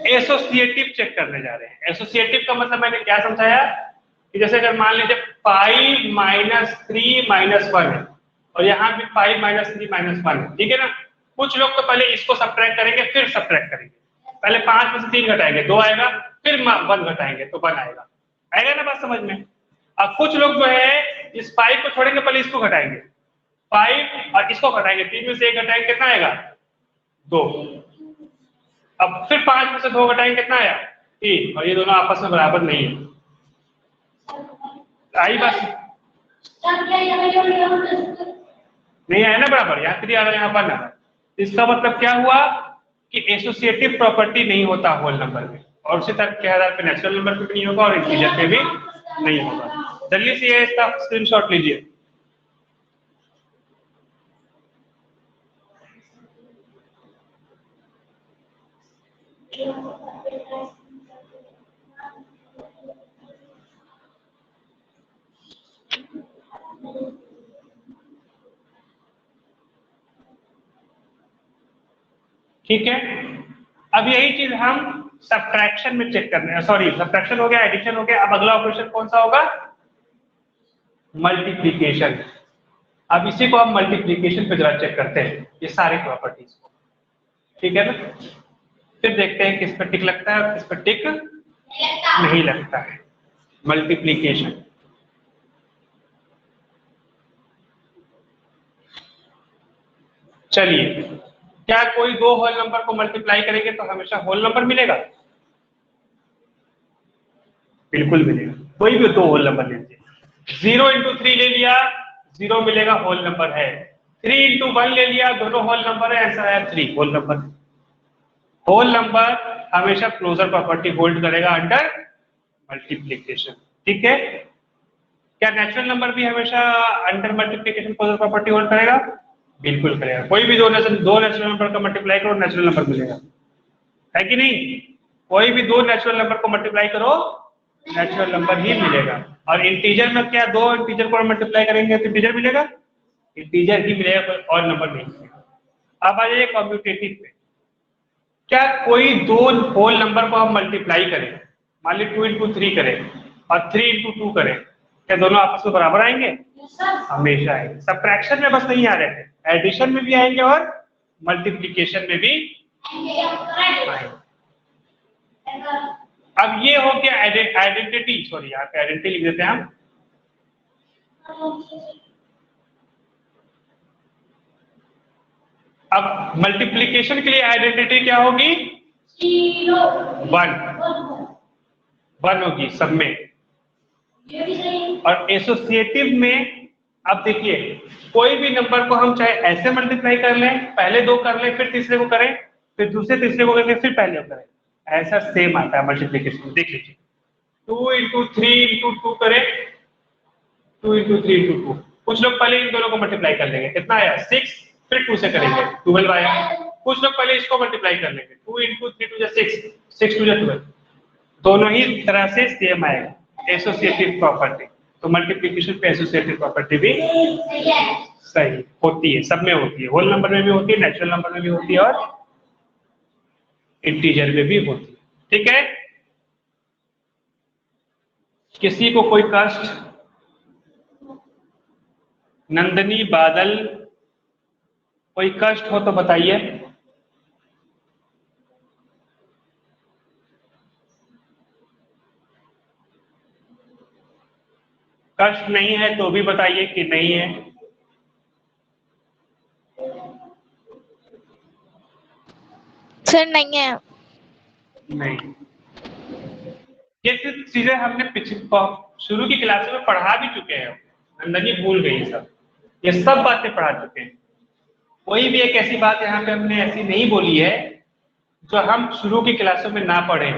एसोसिएटिव चेक करने जा रहे हैं। एसोसिएटिव का मतलब मैंने क्या समझाया कि जैसे अगर मान लीजिए 5 - 3 - 1 है, और यहाँ भी 5 - 3 - 1 है, ठीक है ना? कुछ लोग तो पहले इसको सब्ट्रैक्ट करेंगे, फिर सब्ट्रैक्ट करेंगे। पहले 5 में से 3 घटाएंगे, 2 आएगा, फिर 1 घटाएंगे तो 1 आएगा। आएगा ना बात समझ में? अब कुछ लोग जो है इस 5 को छोड़ेंगे, पहले इसको घटाएंगे, 5 और इसको घटाएंगे, 3 में से 1 घटाएंगे, कितना आएगा? 2। अब फिर 5 में से 2 घटाएंगे, कितना आया? 3। और ये दोनों आपस में बराबर नहीं है। आई बात? नहीं आया ना बराबर? यहाँ 3 आ रहा है, यहाँ 1 आ रहा है। इसका मतलब क्या हुआ कि एसोसिएटिव प्रॉपर्टी नहीं होता होल नंबर में, और उसी तरह के आधार पर नेचुरल नंबर पे भी नहीं होगा और इंटीजर पे भी नहीं होगा। जल्दी से ये इसका स्क्रीनशॉट लीजिए। ठीक है, अब यही चीज हम सब्ट्रैक्शन में चेक करने हैं। सॉरी, सब्ट्रैक्शन हो गया, एडिशन हो गया। अब अगला ऑपरेशन कौन सा होगा? मल्टीप्लिकेशन। अब इसी को हम मल्टीप्लिकेशन पे जरा चेक करते हैं, ये सारे प्रॉपर्टीज को, ठीक है ना? फिर देखते हैं किस पर टिक लगता है और किस पर टिक नहीं लगता है। मल्टीप्लिकेशन, चलिए, क्या कोई दो होल नंबर को मल्टीप्लाई करेंगे तो हमेशा होल नंबर मिलेगा? बिल्कुल मिलेगा। कोई भी 2 होल नंबर ले लीजिए। 0 इंटू 3 ले लिया, 0 मिलेगा, होल नंबर है। 3 इंटू 1 ले लिया, दोनों होल नंबर है, आंसर आया 3, होल नंबर। होल नंबर हमेशा क्लोजर प्रॉपर्टी होल्ड करेगा अंडर मल्टीप्लीकेशन, ठीक है। क्या नेचुरल नंबर भी हमेशा under multiplication closure property hold करेगा? बिल्कुल करेगा। कोई भी दो नेचुरल नंबर का मल्टीप्लाई करो, नेचुरल नंबर मिलेगा, है कि नहीं? कोई भी 2 नेचुरल नंबर को मल्टीप्लाई करो, नेचुरल नंबर ही मिलेगा। और इंटीजर में क्या, 2 इंटीजर को मल्टीप्लाई करेंगे तो इंटीजर मिलेगा, इंटीजर ही मिलेगा, कोई और नंबर नहीं मिलेगा। अब आ जाइए कॉम्पिटेटिव पे। क्या कोई 2 होल नंबर को हम मल्टीप्लाई करें, मान लीजिए 2 इंटू 3 करें और 3 इंटू 2 करें, क्या दोनों आपस में बराबर आएंगे? हमेशा आएंगे। सबट्रैक्शन में बस नहीं आ रहे थे, एडिशन में भी आएंगे और मल्टीप्लिकेशन में भी आएंगे। अब ये हो गया आइडेंटिटी, सॉरी यहाँ पे आइडेंटिटी लिख देते हैं हम। अब मल्टीप्लिकेशन के लिए आइडेंटिटी क्या होगी? 1 होगी सब में। और एसोसिएटिव में अब देखिए, कोई भी नंबर को हम चाहे ऐसे मल्टीप्लाई कर लें, पहले 2 कर लें, फिर तीसरे को करें, फिर दूसरे तीसरे को करें, फिर पहले को करें, ऐसा सेम आता है मल्टीप्लिकेशन। देख लीजिए, 2 इंटू 3 इंटू 2 करें, 2 इंटू 3 इंटू 2, कुछ लोग पहले इन दोनों को मल्टीप्लाई कर लेंगे, कितना आया 6, फिर 2 से करेंगे 12 आया। कुछ लोग पहले इसको मल्टीप्लाई कर लेंगे, 2 इंटू 3 2 6, 6 2 12, दोनों ही तरह से सेम आएगा, एसोसिएटिव प्रॉपर्टी। तो मल्टीप्लिकेशन पे एसोसिएटिव प्रॉपर्टी भी सही होती है, सब में होती है, होल नंबर में भी होती है, नेचुरल नंबर में भी होती है और इंटीजर में भी होती है, ठीक है। किसी को कोई कष्ट, नंदनी, बादल, कोई कष्ट हो तो बताइए। कष्ट नहीं है तो भी बताइए कि नहीं है। सर नहीं है। नहीं, ये सिर्फ चीजें हमने पिछले शुरू की क्लास में पढ़ा भी चुके हैं, नंदनी भूल गई सब, ये सब बातें पढ़ा चुके हैं। कोई भी एक ऐसी बात यहाँ पे हमने ऐसी नहीं बोली है जो हम शुरू की क्लासों में ना पढ़े,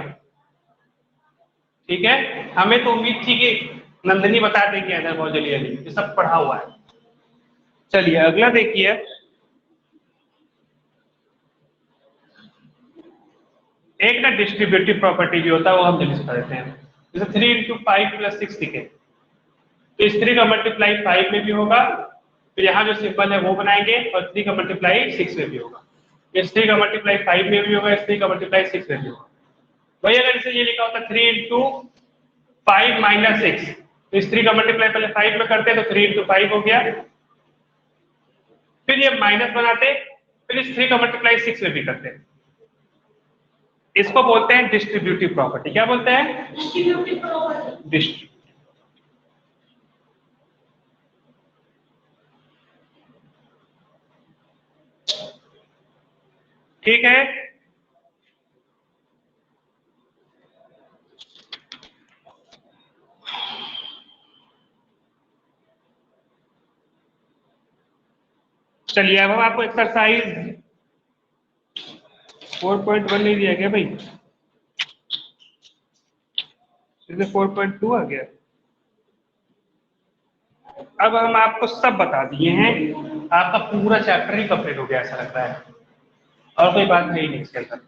ठीक है। हमें तो उम्मीद थी कि नंदनी बता देंगे अगर बहुत जल्दी जल्दी, ये सब पढ़ा हुआ है। चलिए अगला देखिए, एक ना डिस्ट्रीब्यूटिव प्रॉपर्टी भी होता है, वो हम जल्दी से बता देते हैं। जैसे 3 इंटू 5 प्लस 6 लिखे, तो इस 3 का मल्टीप्लाई 5 में भी होगा, तो यहाँ जो सिंबल है वो बनाएंगे, और 3 का मल्टीप्लाई 6 में भी होगा। इस 3 का मल्टीप्लाई 5 में भी होगा, इस 3 का मल्टीप्लाई 6 में भी होगा। वही अगर इसे ये लिखा होता 3 इंटू 5 माइनस 6, तो इस 3 का मल्टीप्लाई पहले 5 में करते हैं तो 3 इंटू 5 हो गया, फिर ये माइनस बनाते, फिर इस 3 का मल्टीप्लाई 6 में भी करते हैं। इसको बोलते हैं डिस्ट्रीब्यूटिव प्रॉपर्टी। क्या बोलते हैं? Distributive property. ठीक है, चलिए अब हम आपको एक्सरसाइज 4.1 नहीं दिया गया भाई, सीधे 4.2 आ गया। अब हम आपको सब बता दिए हैं, आपका पूरा चैप्टर ही कंप्लीट हो गया ऐसा लगता है, और कोई बात है ही नहीं इसके अंदर।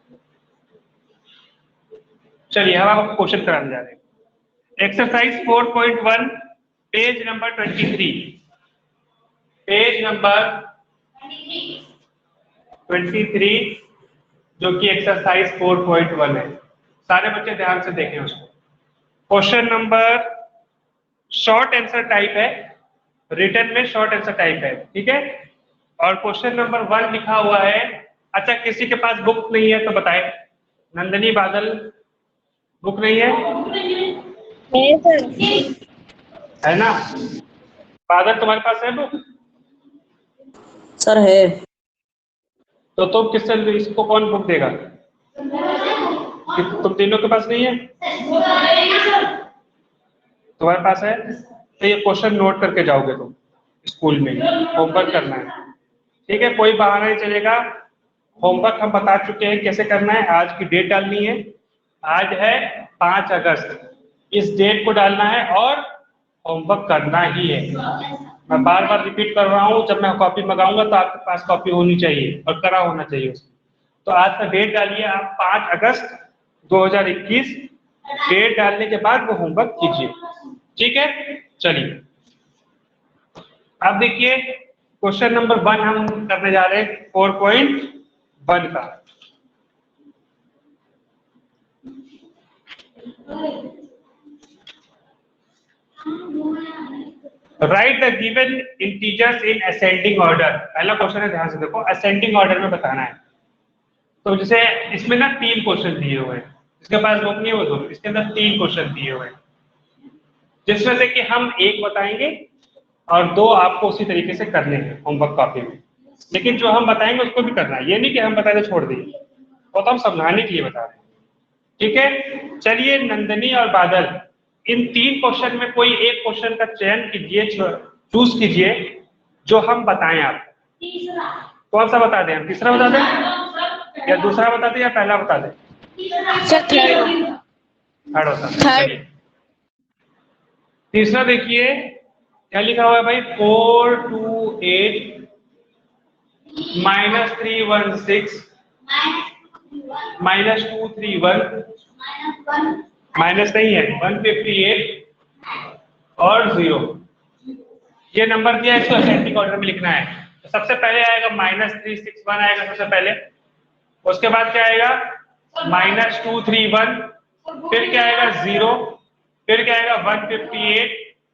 चलिए हम आपको क्वेश्चन कराने जा रहे हैं। Exercise 4.1 page number 23, page number 23 जो कि एक्सरसाइज 4.1 है। सारे बच्चे ध्यान से देखें उसको। Question number short answer type है, रिटर्न में शॉर्ट आंसर टाइप है, ठीक है। और क्वेश्चन नंबर 1 लिखा हुआ है। अच्छा, किसी के पास बुक नहीं है तो बताए, नंदनी, बादल, बुक नहीं है? है ना? बादल तुम्हारे पास है बुक? सर है। तो तुम किससे, इसको कौन बुक देगा? तुम तीनों के पास नहीं है? तुम्हारे पास है तो ये क्वेश्चन नोट करके जाओगे तुम स्कूल में, होमवर्क करना है, ठीक है, कोई बहाना नहीं चलेगा। होमवर्क हम बता चुके हैं कैसे करना है। आज की डेट डालनी है, आज है 5 अगस्त, इस डेट को डालना है और होमवर्क करना ही है। मैं बार बार रिपीट कर रहा हूँ, जब मैं कॉपी मंगाऊंगा तो आपके पास कॉपी होनी चाहिए और करा होना चाहिए उसमें। तो आज का डेट डालिए आप 5 अगस्त 2021, डेट डालने के बाद वो होमवर्क कीजिए, ठीक है। चलिए अब देखिए क्वेश्चन नंबर 1 हम करने जा रहे हैं 4.1 का। Right the given integers in ascending order. पहला क्वेश्चन है, ध्यान से देखो, असेंडिंग ऑर्डर में बताना है। तो जैसे इसमें ना 3 क्वेश्चन दिए हुए हैं, इसके पास बुक नहीं है वो दो, इसके अंदर 3 क्वेश्चन दिए हुए हैं, जिसमें से कि हम एक बताएंगे और 2 आपको उसी तरीके से करने हैं होमवर्क कॉपी में। लेकिन जो हम बताएंगे उसको भी करना है, ये नहीं कि हम बताए तो छोड़ दिए, वो तो हम समझाने के लिए बता रहे हैं, ठीक है। चलिए नंदनी और बादल, इन 3 क्वेश्चन में कोई एक क्वेश्चन का चयन कीजिए, चूज कीजिए जो हम बताएं आपको। कौन सा बता दें हम? तीसरा बता दें या दूसरा बता दें या पहला बता दें? सर थर्ड होता है। चलिए तीसरा देखिए क्या लिखा हुआ है भाई, 428 -316 -231 माइनस नहीं है 158 और 0, ये नंबर दिया है, इसको असेंडिंग ऑर्डर में लिखना है। तो सबसे पहले आएगा -361 आएगा सबसे पहले, उसके बाद क्या आएगा -231, फिर क्या आएगा 0, फिर क्या आएगा 158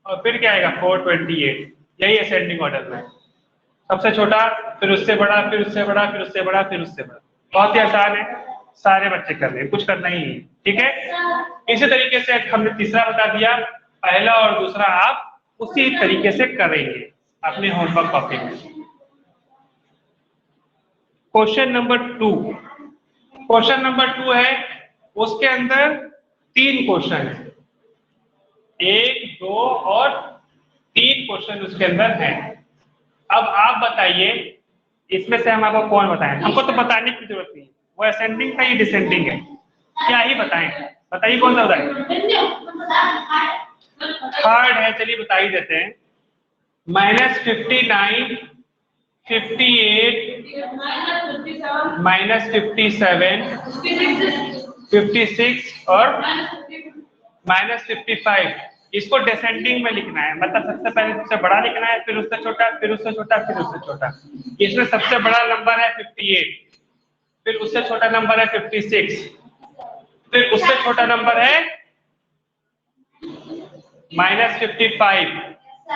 और फिर क्या आएगा 428। यही असेंडिंग ऑर्डर में, सबसे छोटा फिर उससे बड़ा फिर उससे बड़ा फिर उससे बड़ा फिर उससे बड़ा। बहुत ही आसान है, सारे बच्चे कर रहे हैं, कुछ करना ही है, ठीक है। इसी तरीके से हमने तीसरा बता दिया, पहला और दूसरा आप उसी तरीके से करेंगे अपने होमवर्क कॉपी में। क्वेश्चन नंबर 2, क्वेश्चन नंबर 2 है, उसके अंदर 3 क्वेश्चन है, 1, 2 और 3 क्वेश्चन उसके अंदर है। अब आप बताइए इसमें से हम आपको कौन बताएं? हमको तो बताने की जरूरत नहीं, वो असेंडिंग का ही डिसेंडिंग है, क्या ही बताएं? बताइए कौन सा बताएं? थर्ड है, चलिए बता ही देते हैं। -59, 58, -57, 56 और -55, इसको डिसेंडिंग में लिखना है, मतलब सबसे पहले सबसे बड़ा लिखना है, फिर उससे छोटा, फिर उससे छोटा, फिर उससे छोटा। इसमें सबसे बड़ा नंबर है 58, फिर उससे छोटा नंबर है 56, फिर उससे छोटा नंबर है -55,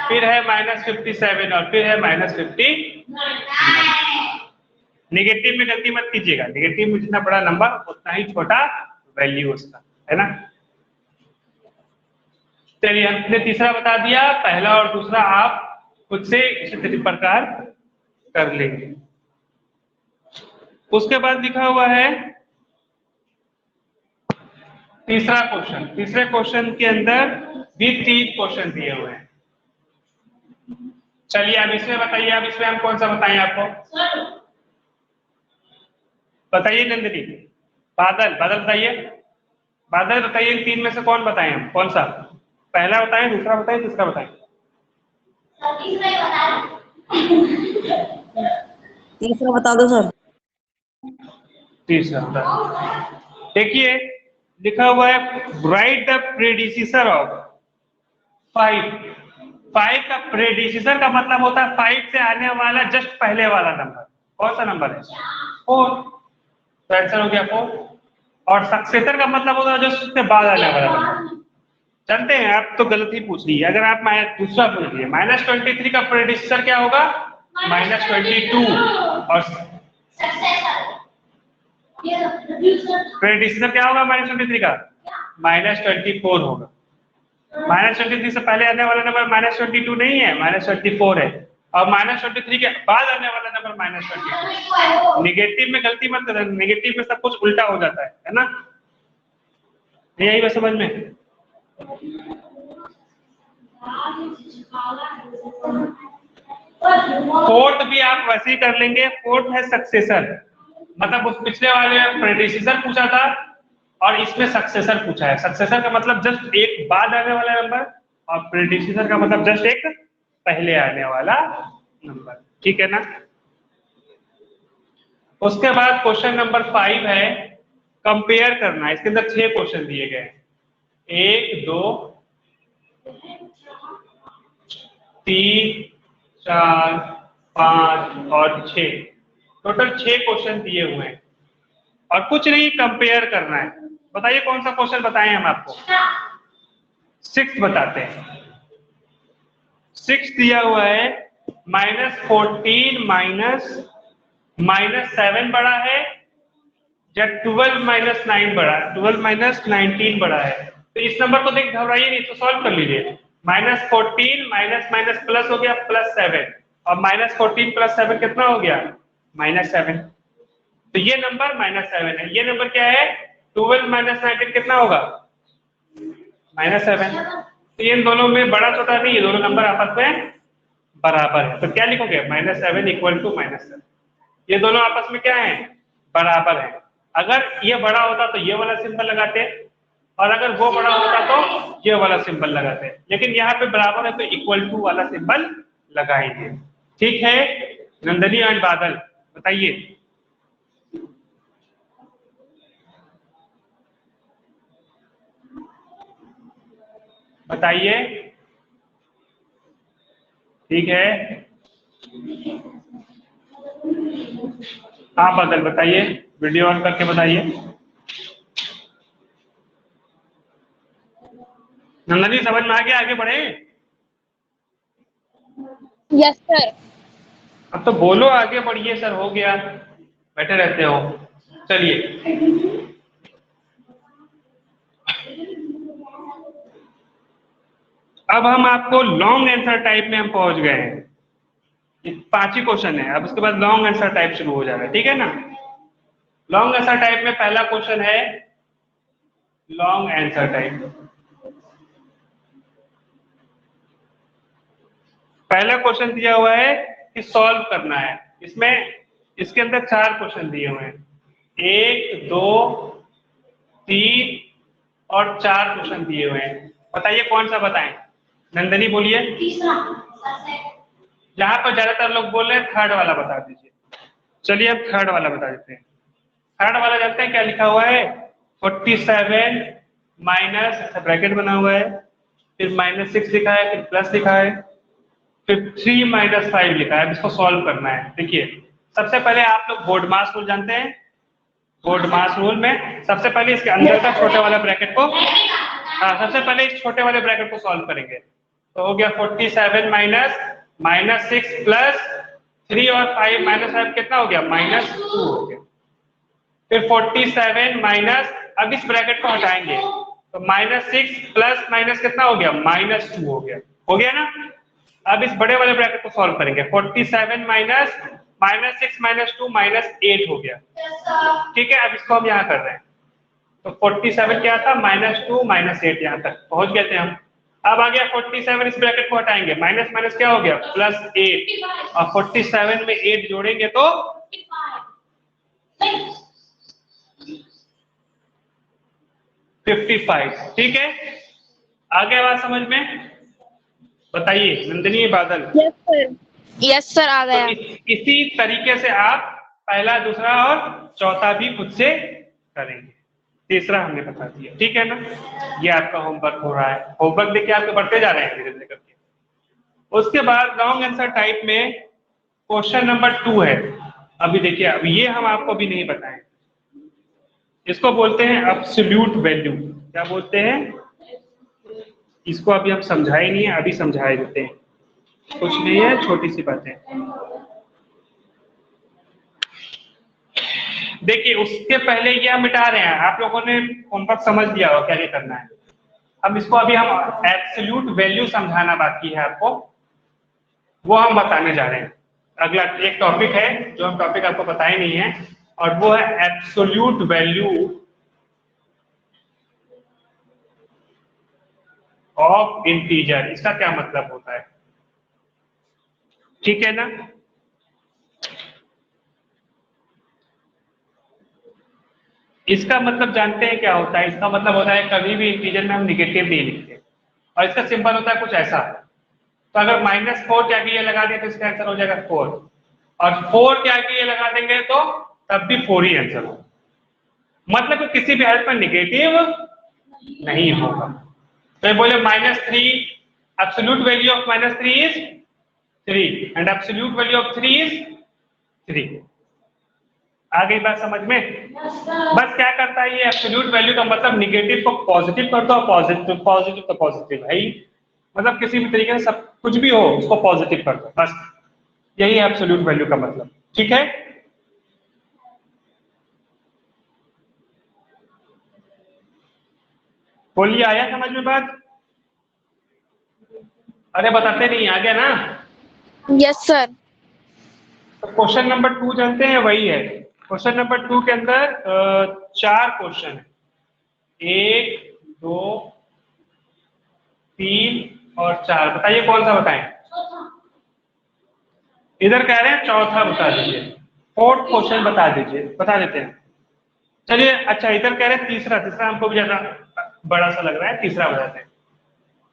फिर है -57 और फिर है -59। नेगेटिव में गलती मत कीजिएगा, नेगेटिव में जितना बड़ा नंबर उतना ही छोटा वैल्यू उसका, है ना। चलिए हमने तीसरा बता दिया, पहला और दूसरा आप खुद से इसी प्रकार कर लेंगे। उसके बाद लिखा हुआ है तीसरा क्वेश्चन, तीसरे क्वेश्चन के अंदर भी 3 क्वेश्चन दिए हुए हैं। चलिए अब इसमें बताइए, अब इसमें हम कौन सा बताएं आपको? बताइए नंदिनी, बादल, बादल बताइए, बादल बताइए, इन 3 में से कौन बताएं हम? कौन सा? पहला बताएं, दूसरा बताएं, तीसरा बताएं? तीसरा बता दो सर। तीसरा बता। देखिए लिखा हुआ है राइट द प्रेडिसेसर ऑफ 5। 5 का प्रेडिसेसर का मतलब होता है 5 से आने वाला जस्ट पहले वाला नंबर। कौन सा नंबर है? 4, तो आंसर हो गया 4। और सक्सेसर का मतलब होता है जस्ट उसके बाद आने वाला नंबर। जानते हैं आप तो गलत ही पूछ ली है, अगर आप दूसरा पूछ लिए -23 का प्रेडिसेसर क्या होगा? -22 और प्रेडिसेसर क्या होगा -23 का? -24 होगा। -23 से पहले आने वाला नंबर -22 नहीं है, -24 है, और -23 के बाद आने वाला नंबर -22। नेगेटिव में गलती मत करना, नेगेटिव में सब कुछ उल्टा हो जाता है ना। यही बस समझ में। फोर्थ भी आप वैसे ही कर लेंगे। फोर्थ है सक्सेसर, मतलब उस पिछले वाले में प्रेडिसेसर पूछा था और इसमें सक्सेसर पूछा है। सक्सेसर का मतलब जस्ट एक बाद आने वाला नंबर और प्रेडिसेसर का मतलब जस्ट एक पहले आने वाला नंबर, ठीक है ना। उसके बाद क्वेश्चन नंबर 5 है कंपेयर करना। इसके अंदर 6 क्वेश्चन दिए गए हैं, 1 2 3 4 5 और 6, टोटल 6 क्वेश्चन दिए हुए हैं और कुछ नहीं कंपेयर करना है। बताइए कौन सा क्वेश्चन बताएं हम आपको? 6 बताते हैं। 6 दिया हुआ है -14 -7 बड़ा है या 12 -9 बड़ा है, 12 -19 बड़ा है। तो इस नंबर को देख घबराइए नहीं, तो सॉल्व कर लीजिए। -14 माइनस प्लस हो गया +7 और -14 + 7 कितना हो गया? -7। तो ये नंबर -7 है। ये नंबर क्या है? 12 -19 कितना होगा? -7। तो इन दोनों में बड़ा छोटा नहीं है, दोनों नंबर आपस में बराबर है। तो क्या लिखोगे? -7 = -7। ये दोनों आपस में क्या है? बराबर है। अगर ये बड़ा होता तो ये वाला सिंबल लगाते और अगर वो बड़ा होता तो ये वाला सिंबल लगाते, लेकिन यहाँ पे बराबर है तो = वाला सिंबल लगाएंगे। ठीक है नंदनी एंड बादल, बताइए। बताइए, ठीक है। हाँ बादल बताइए, वीडियो ऑन करके बताइए। नंदनी समझ में आ गया? आगे बढ़े? Yes sir. अब तो बोलो आगे बढ़िए सर, हो गया, बैठे रहते हो। चलिए अब हम आपको लॉन्ग आंसर टाइप में हम पहुंच गए हैं। 5 ही क्वेश्चन है, अब उसके बाद लॉन्ग आंसर टाइप शुरू हो जाएगा, ठीक है ना। लॉन्ग आंसर टाइप में पहला क्वेश्चन है लॉन्ग आंसर टाइप। पहला क्वेश्चन दिया हुआ है कि सॉल्व करना है। इसमें इसके अंदर 4 क्वेश्चन दिए हुए हैं, 1 2 3 और 4 क्वेश्चन दिए हुए हैं। बताइए कौन सा बताएं? नंदनी बोलिए। जहां पर ज्यादातर लोग बोल रहे हैं थर्ड वाला बता दीजिए। चलिए अब थर्ड वाला बता देते हैं। थर्ड वाला जानते हैं क्या लिखा हुआ है? 47 माइनस ब्रैकेट बना हुआ है, फिर -6 लिखा है, फिर प्लस लिखा है, फिर 3 - 5 लिखा है। अब इसको सॉल्व करना है। देखिए सबसे पहले आप लोग बोर्ड मास रूल जानते हैं। बोर्ड मास रूल में सबसे पहले इसके अंदर का छोटे वाला ब्रैकेट को, सबसे पहले इस छोटे वाले ब्रैकेट को सॉल्व करेंगे। तो हो गया 47 -6 प्लस 3 और 5 कितना हो गया? -2 हो गया। फिर 47 माइनस, अब इस ब्रैकेट को हटाएंगे तो -6 प्लस माइनस कितना हो गया? -2 हो गया। हो गया ना। अब इस बड़े वाले ब्रैकेट को सॉल्व करेंगे। 47 माइनस -6 -2 -8 हो गया। ठीक है, अब इसको हम यहाँ कर रहे हैं तो 47 क्या था? -2 -8, यहाँ तक पहुंच गए थे हम। अब आ गया 47, इस ब्रैकेट को हटाएंगे, माइनस माइनस क्या हो गया? +8 और 47 में 8 जोड़ेंगे तो 55। ठीक है, आगे बात समझ में? बताइए नंदिनी बादल। Yes sir. यस सर आ गया। तो इसी तरीके से आप पहला दूसरा और चौथा भी खुद से करेंगे। तीसरा हमने बता दिया, ठीक है ना। ये आपका होमवर्क हो रहा है। होमवर्क देखिए आपके बढ़ते जा रहे हैं धीरे धीरे करके। उसके बाद लॉन्ग आंसर टाइप में क्वेश्चन नंबर 2 है। अभी देखिए, अब ये हम आपको भी नहीं बताएं। इसको बोलते हैं एब्सोल्यूट वैल्यू। क्या बोलते हैं इसको? अभी हम समझाए नहीं है, अभी समझाए देते हैं। कुछ नहीं है, छोटी सी बातें। देखिए उसके पहले ये हम मिटा रहे हैं। आप लोगों ने होमवर्क समझ लिया हो क्या करना है। अब इसको अभी हम एब्सोल्यूट वैल्यू समझाना बाकी है आपको, वो हम बताने जा रहे हैं। अगला एक टॉपिक है जो हम टॉपिक आपको बताए नहीं है, और वो है एब्सोल्यूट वैल्यू ऑफ इंटीजर, इसका क्या मतलब होता है? ठीक है ना? इसका मतलब जानते हैं क्या होता है? इसका मतलब होता है कभी भी इंटीजर में हम निगेटिव नहीं लिखते, और इसका सिंबल होता है कुछ ऐसा। तो अगर -4 के आगे ये लगा दें तो इसका आंसर हो जाएगा 4, और 4 के आगे ये लगा देंगे तो तब भी 4 ही आंसर होगा। मतलब कि किसी भी हालत में निगेटिव नहीं होगा। तो ये बोले -3, absolute value of -3 is 3 and absolute value of 3 is 3। आ गई बात समझ में? बस क्या करता है ये एब्सोल्यूट वैल्यू का मतलब निगेटिव को पॉजिटिव कर दो, पॉजिटिव पॉजिटिव तो पॉजिटिव है ही, मतलब किसी भी तरीके से सब कुछ भी हो उसको पॉजिटिव कर दो, बस यही है एब्सोल्यूट वैल्यू का मतलब। ठीक है? बोलिए, आया समझ में बात? अरे बताते नहीं, आ गया ना? Yes sir. तो क्वेश्चन नंबर 2 जानते हैं, वही है। क्वेश्चन नंबर 2 के अंदर 4 क्वेश्चन है, 1 2 3 और 4। बताइए कौन सा बताएं? इधर कह रहे हैं चौथा बता दीजिए, 4th क्वेश्चन बता दीजिए, बता देते हैं। चलिए अच्छा, इधर कह रहे हैं तीसरा हमको भी ज्यादा बड़ा सा लग रहा है, तीसरा बताते हैं।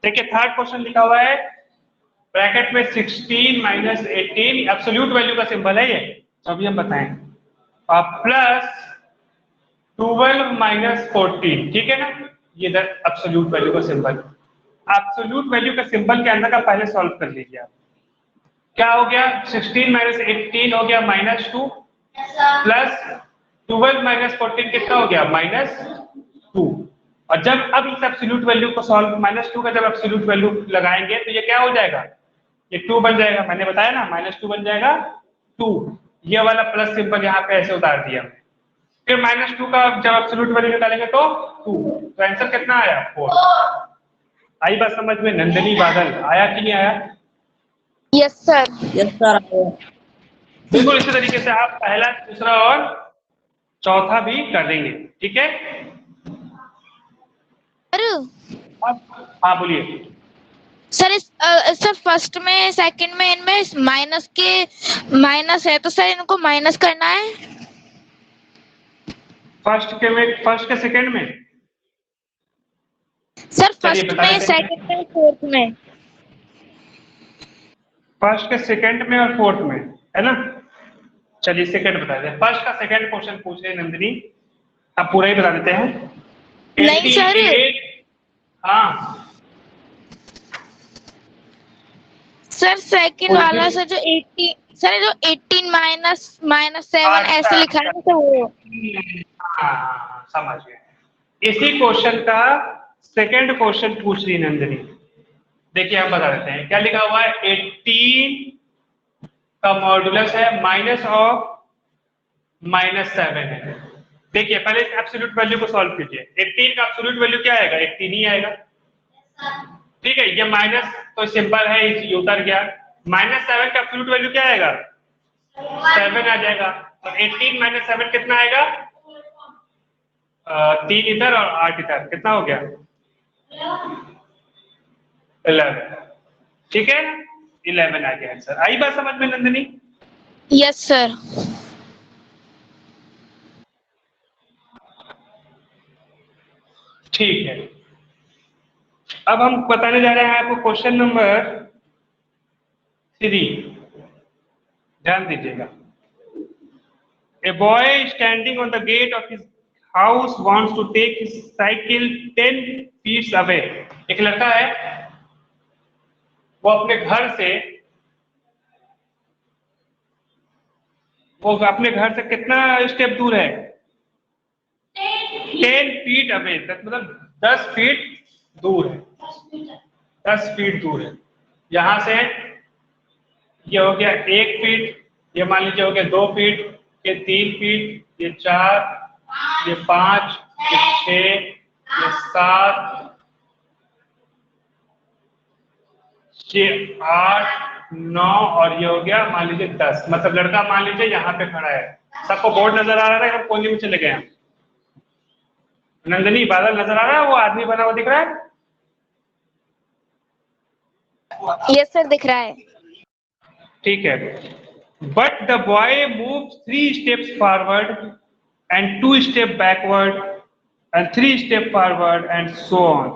देखिए 3rd क्वेश्चन लिखा हुआ है ब्रैकेट में 16 माइनस 18, एब्सोल्यूट वैल्यू का सिंबल है ये, तो अभी हम बताएं, और प्लस 12 माइनस 14, ठीक है ना? ये इधर एब्सोल्यूट वैल्यू का सिंबल। एब्सोल्यूट वैल्यू का सिंबल के अंदर का पहले सॉल्व कर लीजिए आप। क्या हो गया? 16 माइनस 18 हो गया -2, प्लस 12 माइनस 14 कितना हो गया? -2। और जब अब इस एब्सोल्यूट वैल्यू को सॉल्व, -2 का जब एब्सोल्यूट वैल्यू लगाएंगे तो ये क्या हो जाएगा? ये 2 बन जाएगा, मैंने बताया ना, -2 बन जाएगा 2। ये वाला प्लस सिंबल यहाँ पे ऐसे उतार दिया हमने। फिर -2 का जब एब्सोल्यूट वैल्यू निकालेंगे तो 2, तो आंसर कितना आया? 4। आई बात समझ में? नंदिनी बादल, आया कि नहीं आया? Yes sir. Yes sir. बिल्कुल इसी तरीके से आप पहला, दूसरा और चौथा भी कर देंगे, ठीक है? अब हाँ बोलिए। सर सर फर्स्ट में सेकंड में इनमें माइनस है, तो सर इनको माइनस करना है। फर्स्ट के सेकंड में? सर चलिए फर्स्ट बता में, देते हैं। सेकंड में, फोर्थ में। फर्स्ट के सेकंड में और फोर्थ में, है ना? चलिए सेकंड बता दें। फर्स्ट का सेकंड क्वेश्चन पूछ रहे नंदिनी, आप पूरा ही बता देते हैं। नहीं सर। 88, हाँ सर सेकंड वाला सर जो 18, सर जो 18 -7 ऐसे लिखा है तो वो। हाँ समझ गए। इसी क्वेश्चन का सेकंड क्वेश्चन पूछ रही नंदिनी। देखिए हम बता देते हैं क्या लिखा हुआ है। 18 का मॉडुलस है माइनस ऑफ -7 है। देखिए पहले एब्सोल्यूट वैल्यू को सॉल्व कीजिए। 18 का एब्सोल्यूट वैल्यू क्या आएगा? 18 ही आएगा, ठीक है? ये माइनस तो सिंपल है, ये उतर गया। -7 का एब्सोल्यूट वैल्यू क्या आएगा? 7 आ जाएगा। तो 18 - 7 कितना आएगा? 3 इधर और 8 इधर, कितना हो गया? 11, ठीक है? 11 आ गया आंसर। आई बात समझ में नंदिनी? Yes sir. ठीक है, अब हम बताने जा रहे हैं आपको क्वेश्चन नंबर 3। ध्यान दीजिएगा। A boy standing on the gate of his house wants to take his cycle 10 feet away. एक लड़का है, वो अपने घर से कितना स्टेप दूर है? 10 फीट अवे, मतलब 10 फीट दूर है। 10 फीट दूर है यहाँ से। ये हो गया 1 फीट, ये मान लीजिए हो गया 2 फीट, ये 3 फीट, ये 4, ये 5, ये 6, ये 7, ये 8, 9 और ये हो गया मान लीजिए 10। मतलब लड़का मान लीजिए यहाँ पे खड़ा है। सबको बोर्ड नजर आ रहा है? हम कोने में चले गए हैं। नंदिनी बादल नजर आ रहा है? वो आदमी बना हुआ दिख रहा है? यस सर दिख रहा है। ठीक है, but the boy move 3 steps forward and 2 steps backward and 3 steps forward and so on.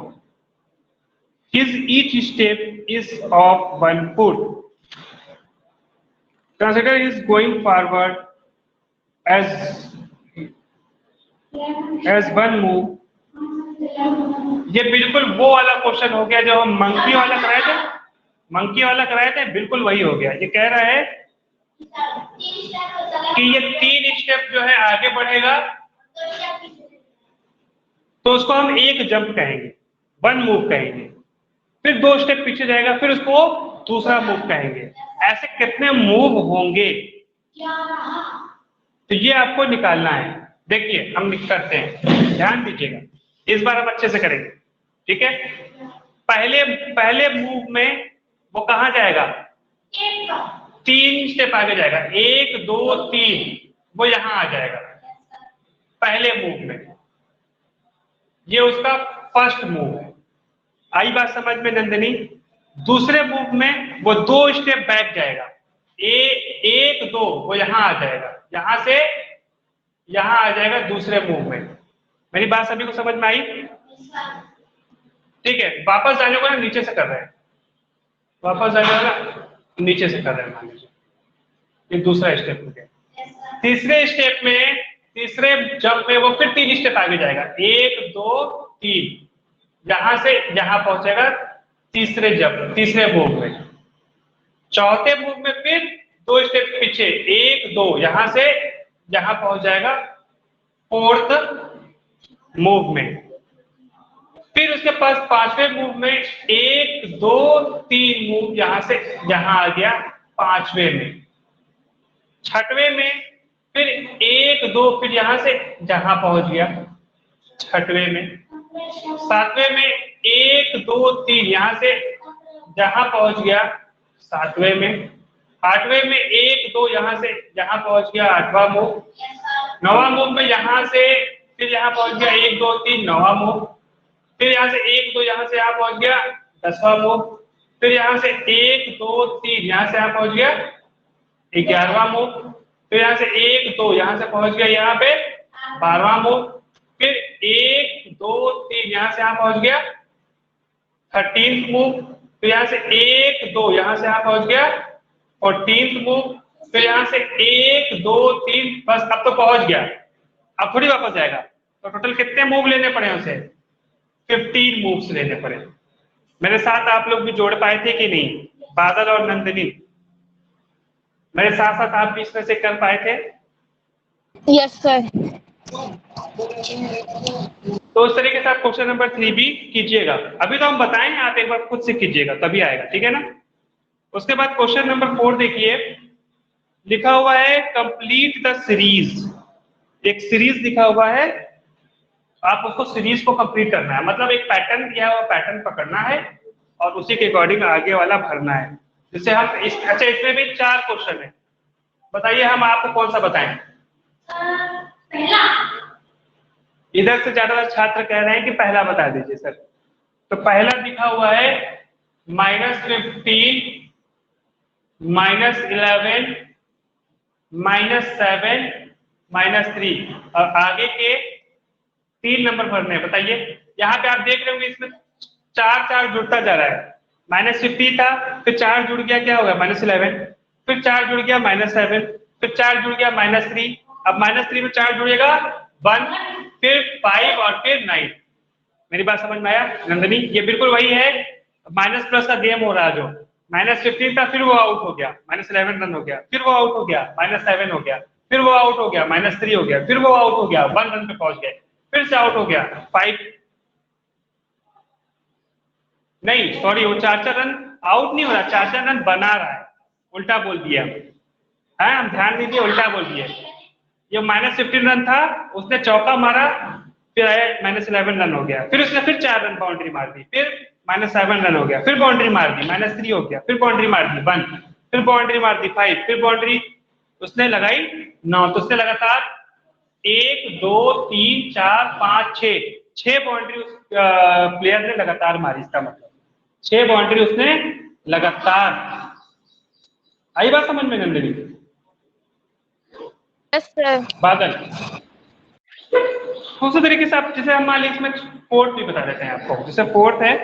His each step is of 1 foot. Consider is going forward as one move. ये बिल्कुल वो वाला क्वेश्चन हो गया जो हम मंकी वाला कराए थे, बिल्कुल वही हो गया। ये कह रहा है कि ये 3 स्टेप जो है आगे बढ़ेगा तो उसको हम एक जंप कहेंगे, 1 मूव कहेंगे, फिर 2 स्टेप पीछे जाएगा, फिर उसको दूसरा मूव कहेंगे। ऐसे कितने मूव होंगे तो ये आपको निकालना है। देखिए हम करते हैं, ध्यान दीजिएगा, इस बार हम अच्छे से करेंगे। ठीक है, पहले मूव में वो कहां जाएगा, 3 स्टेप आगे जाएगा, 1 2 3, वो यहां आ जाएगा पहले मूव में। ये उसका फर्स्ट मूव है। आई बात समझ में नंदिनी? दूसरे मूव में वो 2 स्टेप बैक जाएगा, 1 2, वो यहां आ जाएगा, यहां से यहां आ जाएगा दूसरे मूव में। मेरी बात सभी को समझ में आई? ठीक है, वापस जाने को ना नीचे से कर रहे हैं, वापस जाने को ना नीचे से कर रहे हैं, मान लीजिए ये दूसरा स्टेप हो गया। तीसरे स्टेप में, तीसरे जंप में वो फिर 3 स्टेप आगे जाएगा, 1 2 3, यहां से यहां पहुंचेगा तीसरे मूव में। चौथे मूव में फिर 2 स्टेप पीछे, 1 2, यहां से यहां पहुंच जाएगा 4th मूव में। फिर उसके पास 5वें मूव में 1 2 3 मूव, यहां से यहां आ गया 5वें में। 6वें में फिर 1 2, फिर यहां से यहां पहुंच गया 6वें में। 7वें में 1 2 3, यहां से यहां पहुंच गया 7वें में। 8वें में 1 2, यहां से यहां पहुंच गया 8वां मूव। 9वां मूव में यहां से फिर यहां पहुंच गया 1 2 3, 9वां मूव। फिर यहां से 1 2, यहां से यहां पहुंच गया 10वां मूव। फिर यहां से 1 2 3, यहां से यहां पहुंच गया 11वां मूव। फिर यहां से 1 2, यहां से पहुंच गया यहाँ पे 12वां मूव। फिर 1 2 3, यहां से यहां पहुंच गया 13th मूव। फिर यहां से 1 2, यहां से यहां पहुंच गया 14th मूव। फिर यहां से 1 2 3, बस अब तो पहुंच गया, अब थोड़ी वापस जाएगा। तो टोटल कितने मूव लेने पड़े उसे? 15 मूव्स लेने पड़े। मेरे साथ आप लोग भी जोड़ पाए थे कि नहीं? बादल और नंदिनी मेरे साथ साथ आप भी इसमें से कर पाए थे? Yes sir. तो उस तरीके से आप क्वेश्चन नंबर 3 भी कीजिएगा। अभी तो हम बताएं, आप एक बार खुद से कीजिएगा तभी आएगा, ठीक है ना? उसके बाद क्वेश्चन नंबर 4 देखिए, लिखा हुआ है कंप्लीट द सीरीज। एक सीरीज लिखा हुआ है, आप उसको सीरीज को कंप्लीट करना है, मतलब एक पैटर्न दिया हुआ पैटर्न पकड़ना है और उसी के अकॉर्डिंग आगे वाला भरना है। जैसे हम अच्छा इसमें भी 4 क्वेश्चन है, बताइए हम आपको कौन सा बताएं? पहला। इधर से ज्यादा छात्र कह रहे हैं कि पहला बता दीजिए सर। तो पहला लिखा हुआ है -15, -11, -7, -3, और आगे के 3 नंबर भरने हैं। बताइए, यहाँ पे आप देख रहे होंगे इसमें 4 जुड़ता जा रहा है। -50 था, फिर 4 जुड़ गया, क्या होगा -11, फिर 4 जुड़ गया -7, फिर 4 जुड़ गया -3, अब -3 में 4 जुड़ेगा 1, फिर 5 और फिर 9। मेरी बात समझ में आया नंदनी? ये बिल्कुल वही है, माइनस प्लस का गेम हो रहा है। जो -15 था फिर वो आउट हो गया, -11 रन हो गया, फिर वो आउट हो गया, -7 हो गया, फिर वो आउट हो गया, -3 हो गया, फिर वो आउट हो गया, 1 रन पे पहुंच गए, फिर से आउट हो गया 5। नहीं सॉरी, वो 4 रन आउट नहीं हो रहा, 4 रन बना रहा है, उल्टा बोल दिया है। हम ध्यान दीजिए, उल्टा बोल दिए। ये -15 रन था, उसने चौका मारा, फिर आया -11 रन हो गया, फिर उसने फिर 4 रन बाउंड्री मार दी, फिर -7 रन हो गया, फिर बाउंड्री मार दी, -3 हो गया, फिर बाउंड्री मार दी 1, फिर बाउंड्री मार दी 5, फिर बाउंड्री उसने लगाई 9। तो उसने लगातार 1 2 3 4 5 6 बाउंड्री उस प्लेयर ने लगातार मारी। इसका मतलब 6 बाउंड्री उसने लगातार। आई बात समझ में नंदिनी? Yes sir. बादल दूसरे तरीके से आप जैसे हम मान लीजिए इसमें फोर्थ भी बता देते हैं आपको। जैसे फोर्थ है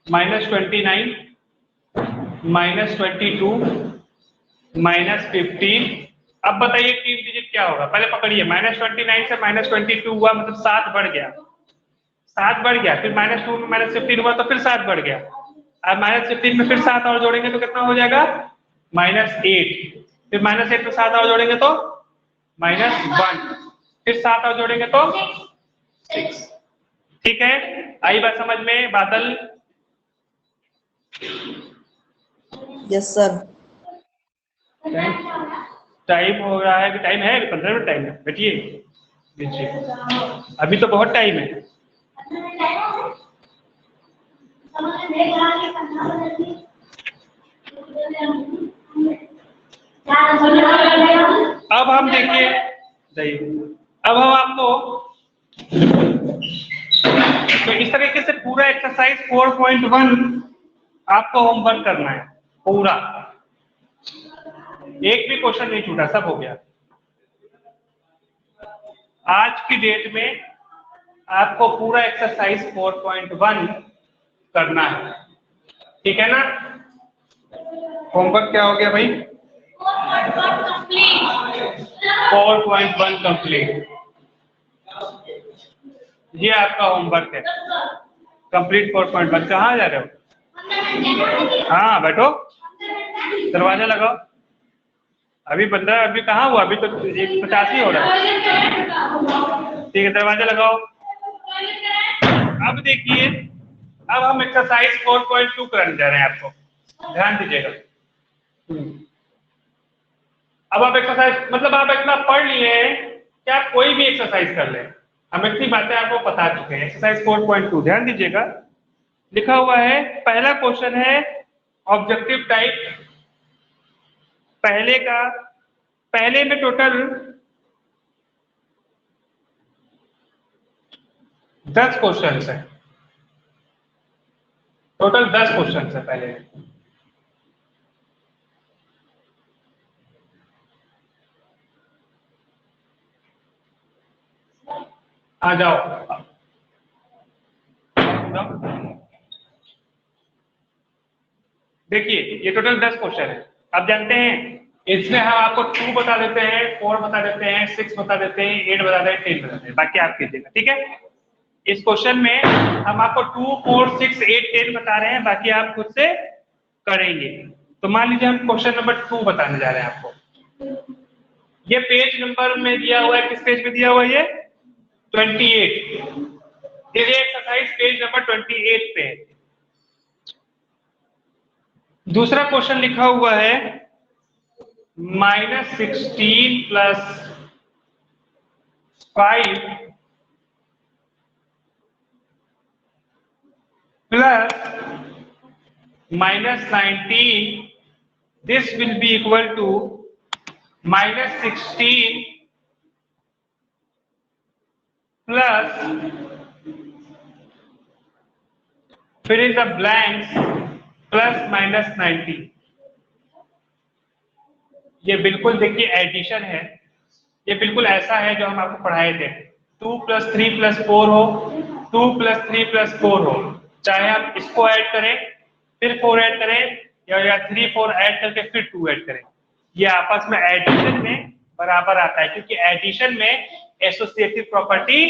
-29 -22 -15। अब बताइए 3 डिजिट क्या होगा? पहले पकड़िए, -29 से -22 हुआ मतलब 7 बढ़ गया, 7 बढ़ गया, फिर -2 में -15 हुआ तो फिर 7 बढ़ गया। अब -15 में फिर 7 और जोड़ेंगे तो कितना हो जाएगा? -8। फिर -8 में 7 और जोड़ेंगे तो -1, फिर 7 और जोड़ेंगे तो 6। ठीक है। आई बात समझ में बादल? Yes sir. टाइम हो रहा है कि टाइम है? 15 मिनट टाइम है, बैठिए बैठिए, अभी तो बहुत टाइम है। अब हम देखिए, अब हम आपको तो इस तरीके से पूरा एक्सरसाइज 4.1 आपको होमवर्क करना है पूरा, एक भी क्वेश्चन नहीं छूटा, सब हो गया। आज की डेट में आपको पूरा एक्सरसाइज 4.1 करना है, ठीक है ना? होमवर्क क्या हो गया भाई? 4.1 कंप्लीट। ये आपका होमवर्क है कंप्लीट 4.1। कहाँ जा रहे हो? हाँ बैठो, दरवाजा लगाओ। अभी 15, अभी कहाँ हुआ? अभी तो 1:85 हो रहा है। ठीक है, दरवाजा लगाओ। अब देखिए, अब हम एक्सरसाइज 4.2 करने जा रहे हैं, आपको ध्यान दीजिएगा। अब आप एक्सरसाइज मतलब आप इतना पढ़ लिए हैं कि आप कोई भी एक्सरसाइज कर लें, हम इतनी बातें आपको बता चुके हैं। एक्सरसाइज 4.2 ध्यान दीजिएगा, लिखा हुआ है, पहला क्वेश्चन है ऑब्जेक्टिव टाइप। पहले में टोटल 10 क्वेश्चन है, टोटल 10 क्वेश्चन है पहले में। आ जाओ, देखिए ये टोटल 10 क्वेश्चन है। अब जानते हैं इसमें हम आपको 2 बता देते हैं, 4 बता देते हैं, 6 बता देते हैं, 8 बता देते हैं, 10 बता देते हैं, बाकी आप कीजिएगा, ठीक है? इस क्वेश्चन में हम आपको 2, 4, 6, 8, 10 बता रहे हैं, बाकी आप खुद से करेंगे। तो मान लीजिए हम क्वेश्चन नंबर 2 बताने जा रहे हैं आपको। ये पेज नंबर में दिया हुआ है, किस पेज में दिया हुआ है? ये 28। ये एक्सरसाइज पेज नंबर 28 पे है। दूसरा क्वेश्चन लिखा हुआ है -16 + 5 + -19, this will be equal to -16 plus fill in the blanks plus -19। ये बिल्कुल देखिए एडिशन है, ये बिल्कुल ऐसा है जो हम आपको पढ़ाए थे। 2 + 3 + 4 हो, 2 + 3 + 4 हो, चाहे आप इसको ऐड करें फिर 4 ऐड करें या 3, 4 ऐड करके फिर 2 ऐड करें, ये आपस में एडिशन में बराबर आता है, क्योंकि एडिशन में एसोसिएटिव प्रॉपर्टी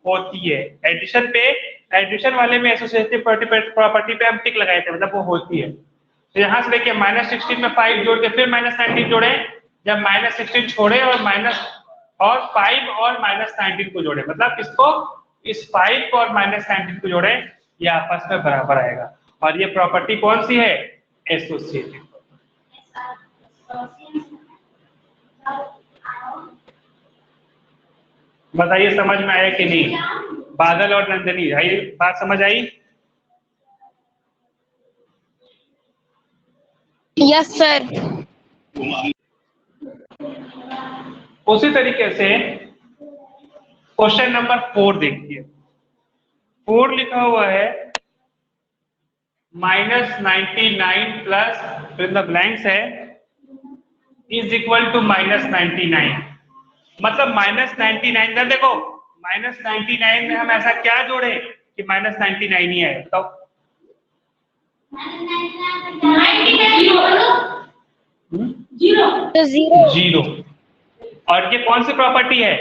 होती है। एडिशन वाले में एसोसिएटिव प्रॉपर्टी पे हम टिक लगाए थे, मतलब वो होती है। तो यहाँ से देखिए -16 में 5 जोड़ के फिर -19 जोड़े, जब -16 छोड़े और -5 और -19 को जोड़े, मतलब इसको इस 5 को और -19 को जोड़े, ये आपस में बराबर आएगा। और ये प्रॉपर्टी कौन सी है? एसोसिएटिव। बताइए समझ में आया कि नहीं? बादल और नंदिनी, आई बात समझ आई? Yes sir. उसी तरीके से क्वेश्चन नंबर 4 देखिए। 4 लिखा हुआ है -99 प्लस फिर द ब्लैंक्स है इज इक्वल टू -99। मतलब -99 इधर देखो, -99 में हम ऐसा क्या जोड़े कि -99 ही है, बताओ। तो जीरो। जीरो। और ये कौन सी प्रॉपर्टी है?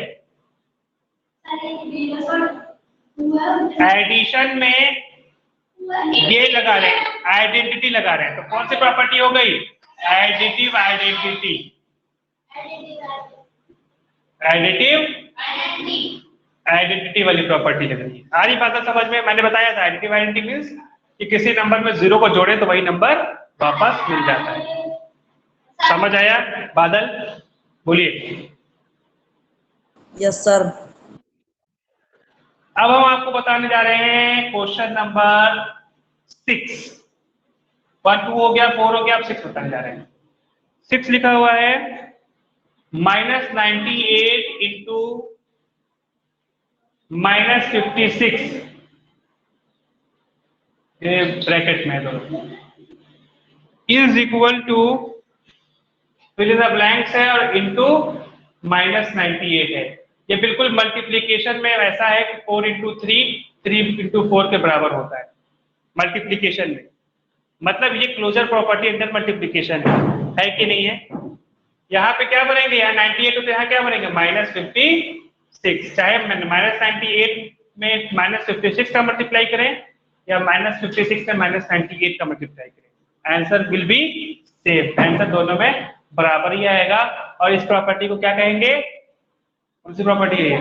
एडिशन में ये लगा रहे हैं, आइडेंटिटी लगा रहे हैं, तो कौन सी प्रॉपर्टी हो गई? Additive identity. एडिटिव आइडेंटिटी वाली प्रॉपर्टी लग रही है। आ रही बात समझ में? मैंने बताया था एडिटिव आइडेंटिटी मींस कि किसी नंबर में जीरो को जोड़े तो वही नंबर वापस मिल जाता है। समझ आया? बादल बोलिए। Yes, sir. अब हम आपको बताने जा रहे हैं क्वेश्चन नंबर 6। 1 2 हो गया, 4 हो गया, अब 6 बताने जा रहे हैं। 6 लिखा हुआ है -98 इंटू -56, ये ब्रैकेट में दोनों, is equal to fill in the blanks है और इंटू -98 है। ये बिल्कुल मल्टीप्लीकेशन में वैसा है कि 4 इंटू 3 3 इंटू 4 के बराबर होता है मल्टीप्लीकेशन में। मतलब ये क्लोजर प्रॉपर्टी अंडर मल्टीप्लीकेशन है कि नहीं है? यहाँ पे क्या बनेंगे? यहाँ 98 तो यहाँ क्या बनेंगे? -56। चाहे -98 में -56 का मल्टीप्लाई करें या -56 में -98 का मल्टीप्लाई करें, answer will be same. Answer दोनों में बराबर ही आएगा। और इस प्रॉपर्टी को क्या कहेंगे? कौन सी प्रॉपर्टी है?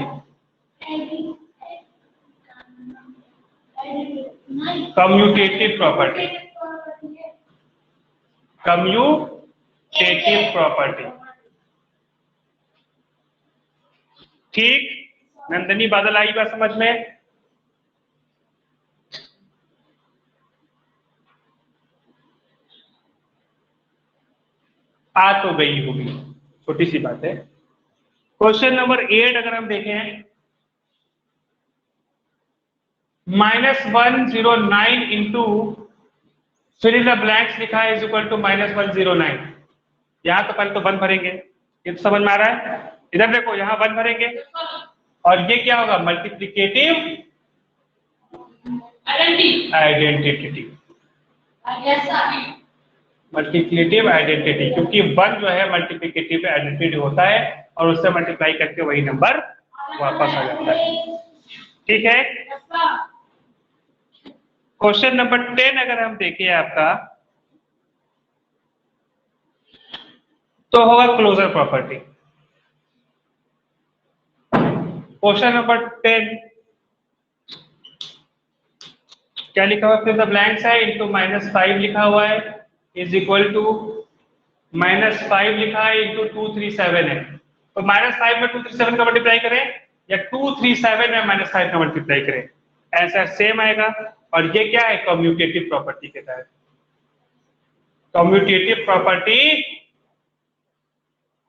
Commutative property. Commutative property. ठीक, नंदनी बादल आई बात समझ में? आ तो गई होगी, छोटी सी बात है। क्वेश्चन नंबर 8 अगर हम देखें, -109 into fill in the blanks लिखा है इज इक्वल टू -109। यहाँ तो पहले तो 1 भरेंगे, ये तो समझ में आ रहा है। इधर देखो, यहाँ 1 भरेंगे और ये क्या होगा? Multiplicative identity. मल्टीप्लिकेटिव आइडेंटिटी, क्योंकि 1 जो है मल्टीप्लिकेटिव आइडेंटिटी होता है और उससे मल्टीप्लाई करके वही नंबर वापस आ जाता है। ठीक है। क्वेश्चन नंबर 10 अगर हम देखें आपका, तो होगा क्लोजर प्रॉपर्टी। क्वेश्चन नंबर 10 क्या लिखा हुआ? फिर द ब्लैंक्स है इंटू -5 लिखा हुआ है इज इक्वल टू -5 लिखा है इंटू 237 है। तो -5 में 237 का मल्टीप्लाई करें या 237 में -5 का मल्टीप्लाई करें, आंसर सेम आएगा। और ये क्या है? कम्यूटेटिव प्रॉपर्टी के तहत। कम्यूटेटिव प्रॉपर्टी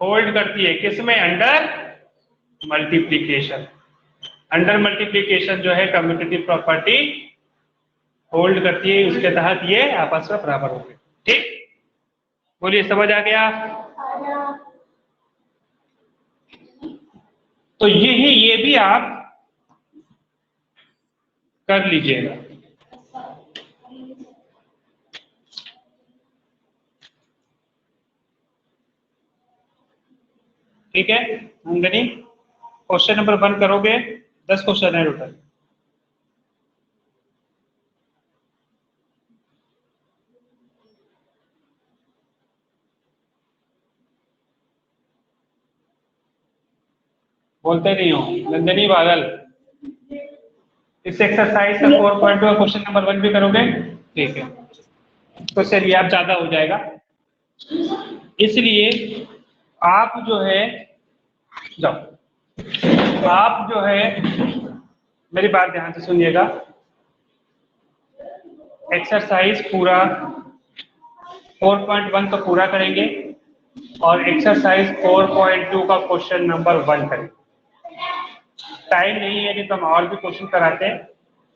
होल्ड करती है किसमें? Under multiplication. अंडर मल्टीप्लिकेशन जो है कम्यूटेटिव प्रॉपर्टी होल्ड करती है, उसके तहत ये आपस में बराबर होंगे। ठीक, बोलिए, समझ आ गया? तो ये भी आप कर लीजिएगा। ठीक है नंदनी, क्वेश्चन नंबर 1 करोगे, 10 क्वेश्चन है टोटल। बोलते नहीं हो नंदनी बादल। इस एक्सरसाइज का 4.2 क्वेश्चन नंबर 1 भी करोगे? ठीक है, तो चलिए आप ज्यादा हो जाएगा, इसलिए आप जो है जाओ, आप जो है मेरी बात ध्यान से सुनिएगा। एक्सरसाइज पूरा 4.1 तो पूरा करेंगे और एक्सरसाइज 4.2 का क्वेश्चन नंबर 1 करेंगे। टाइम नहीं है कि तो हम और भी क्वेश्चन कराते हैं,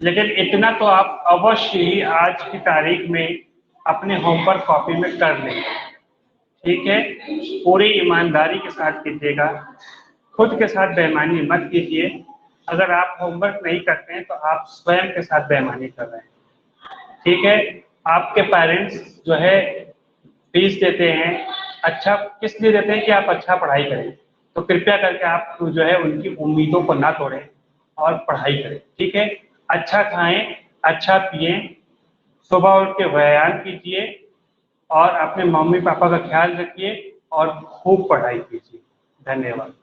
लेकिन इतना तो आप अवश्य ही आज की तारीख में अपने होमवर्क कॉपी में कर लें, ठीक है। पूरी ईमानदारी के साथ कीजिएगा, खुद के साथ बेईमानी मत कीजिए। अगर आप होमवर्क नहीं करते हैं तो आप स्वयं के साथ बेईमानी कर रहे हैं, ठीक है। आपके पेरेंट्स जो है फीस देते हैं, अच्छा किस लिए देते हैं कि आप अच्छा पढ़ाई करें, तो कृपया करके आप जो है उनकी उम्मीदों को ना तोड़ें और पढ़ाई करें, ठीक है। अच्छा खाएं, अच्छा पिएं, सुबह उठ के व्यायाम कीजिए और अपने मम्मी पापा का ख्याल रखिए और खूब पढ़ाई कीजिए। धन्यवाद।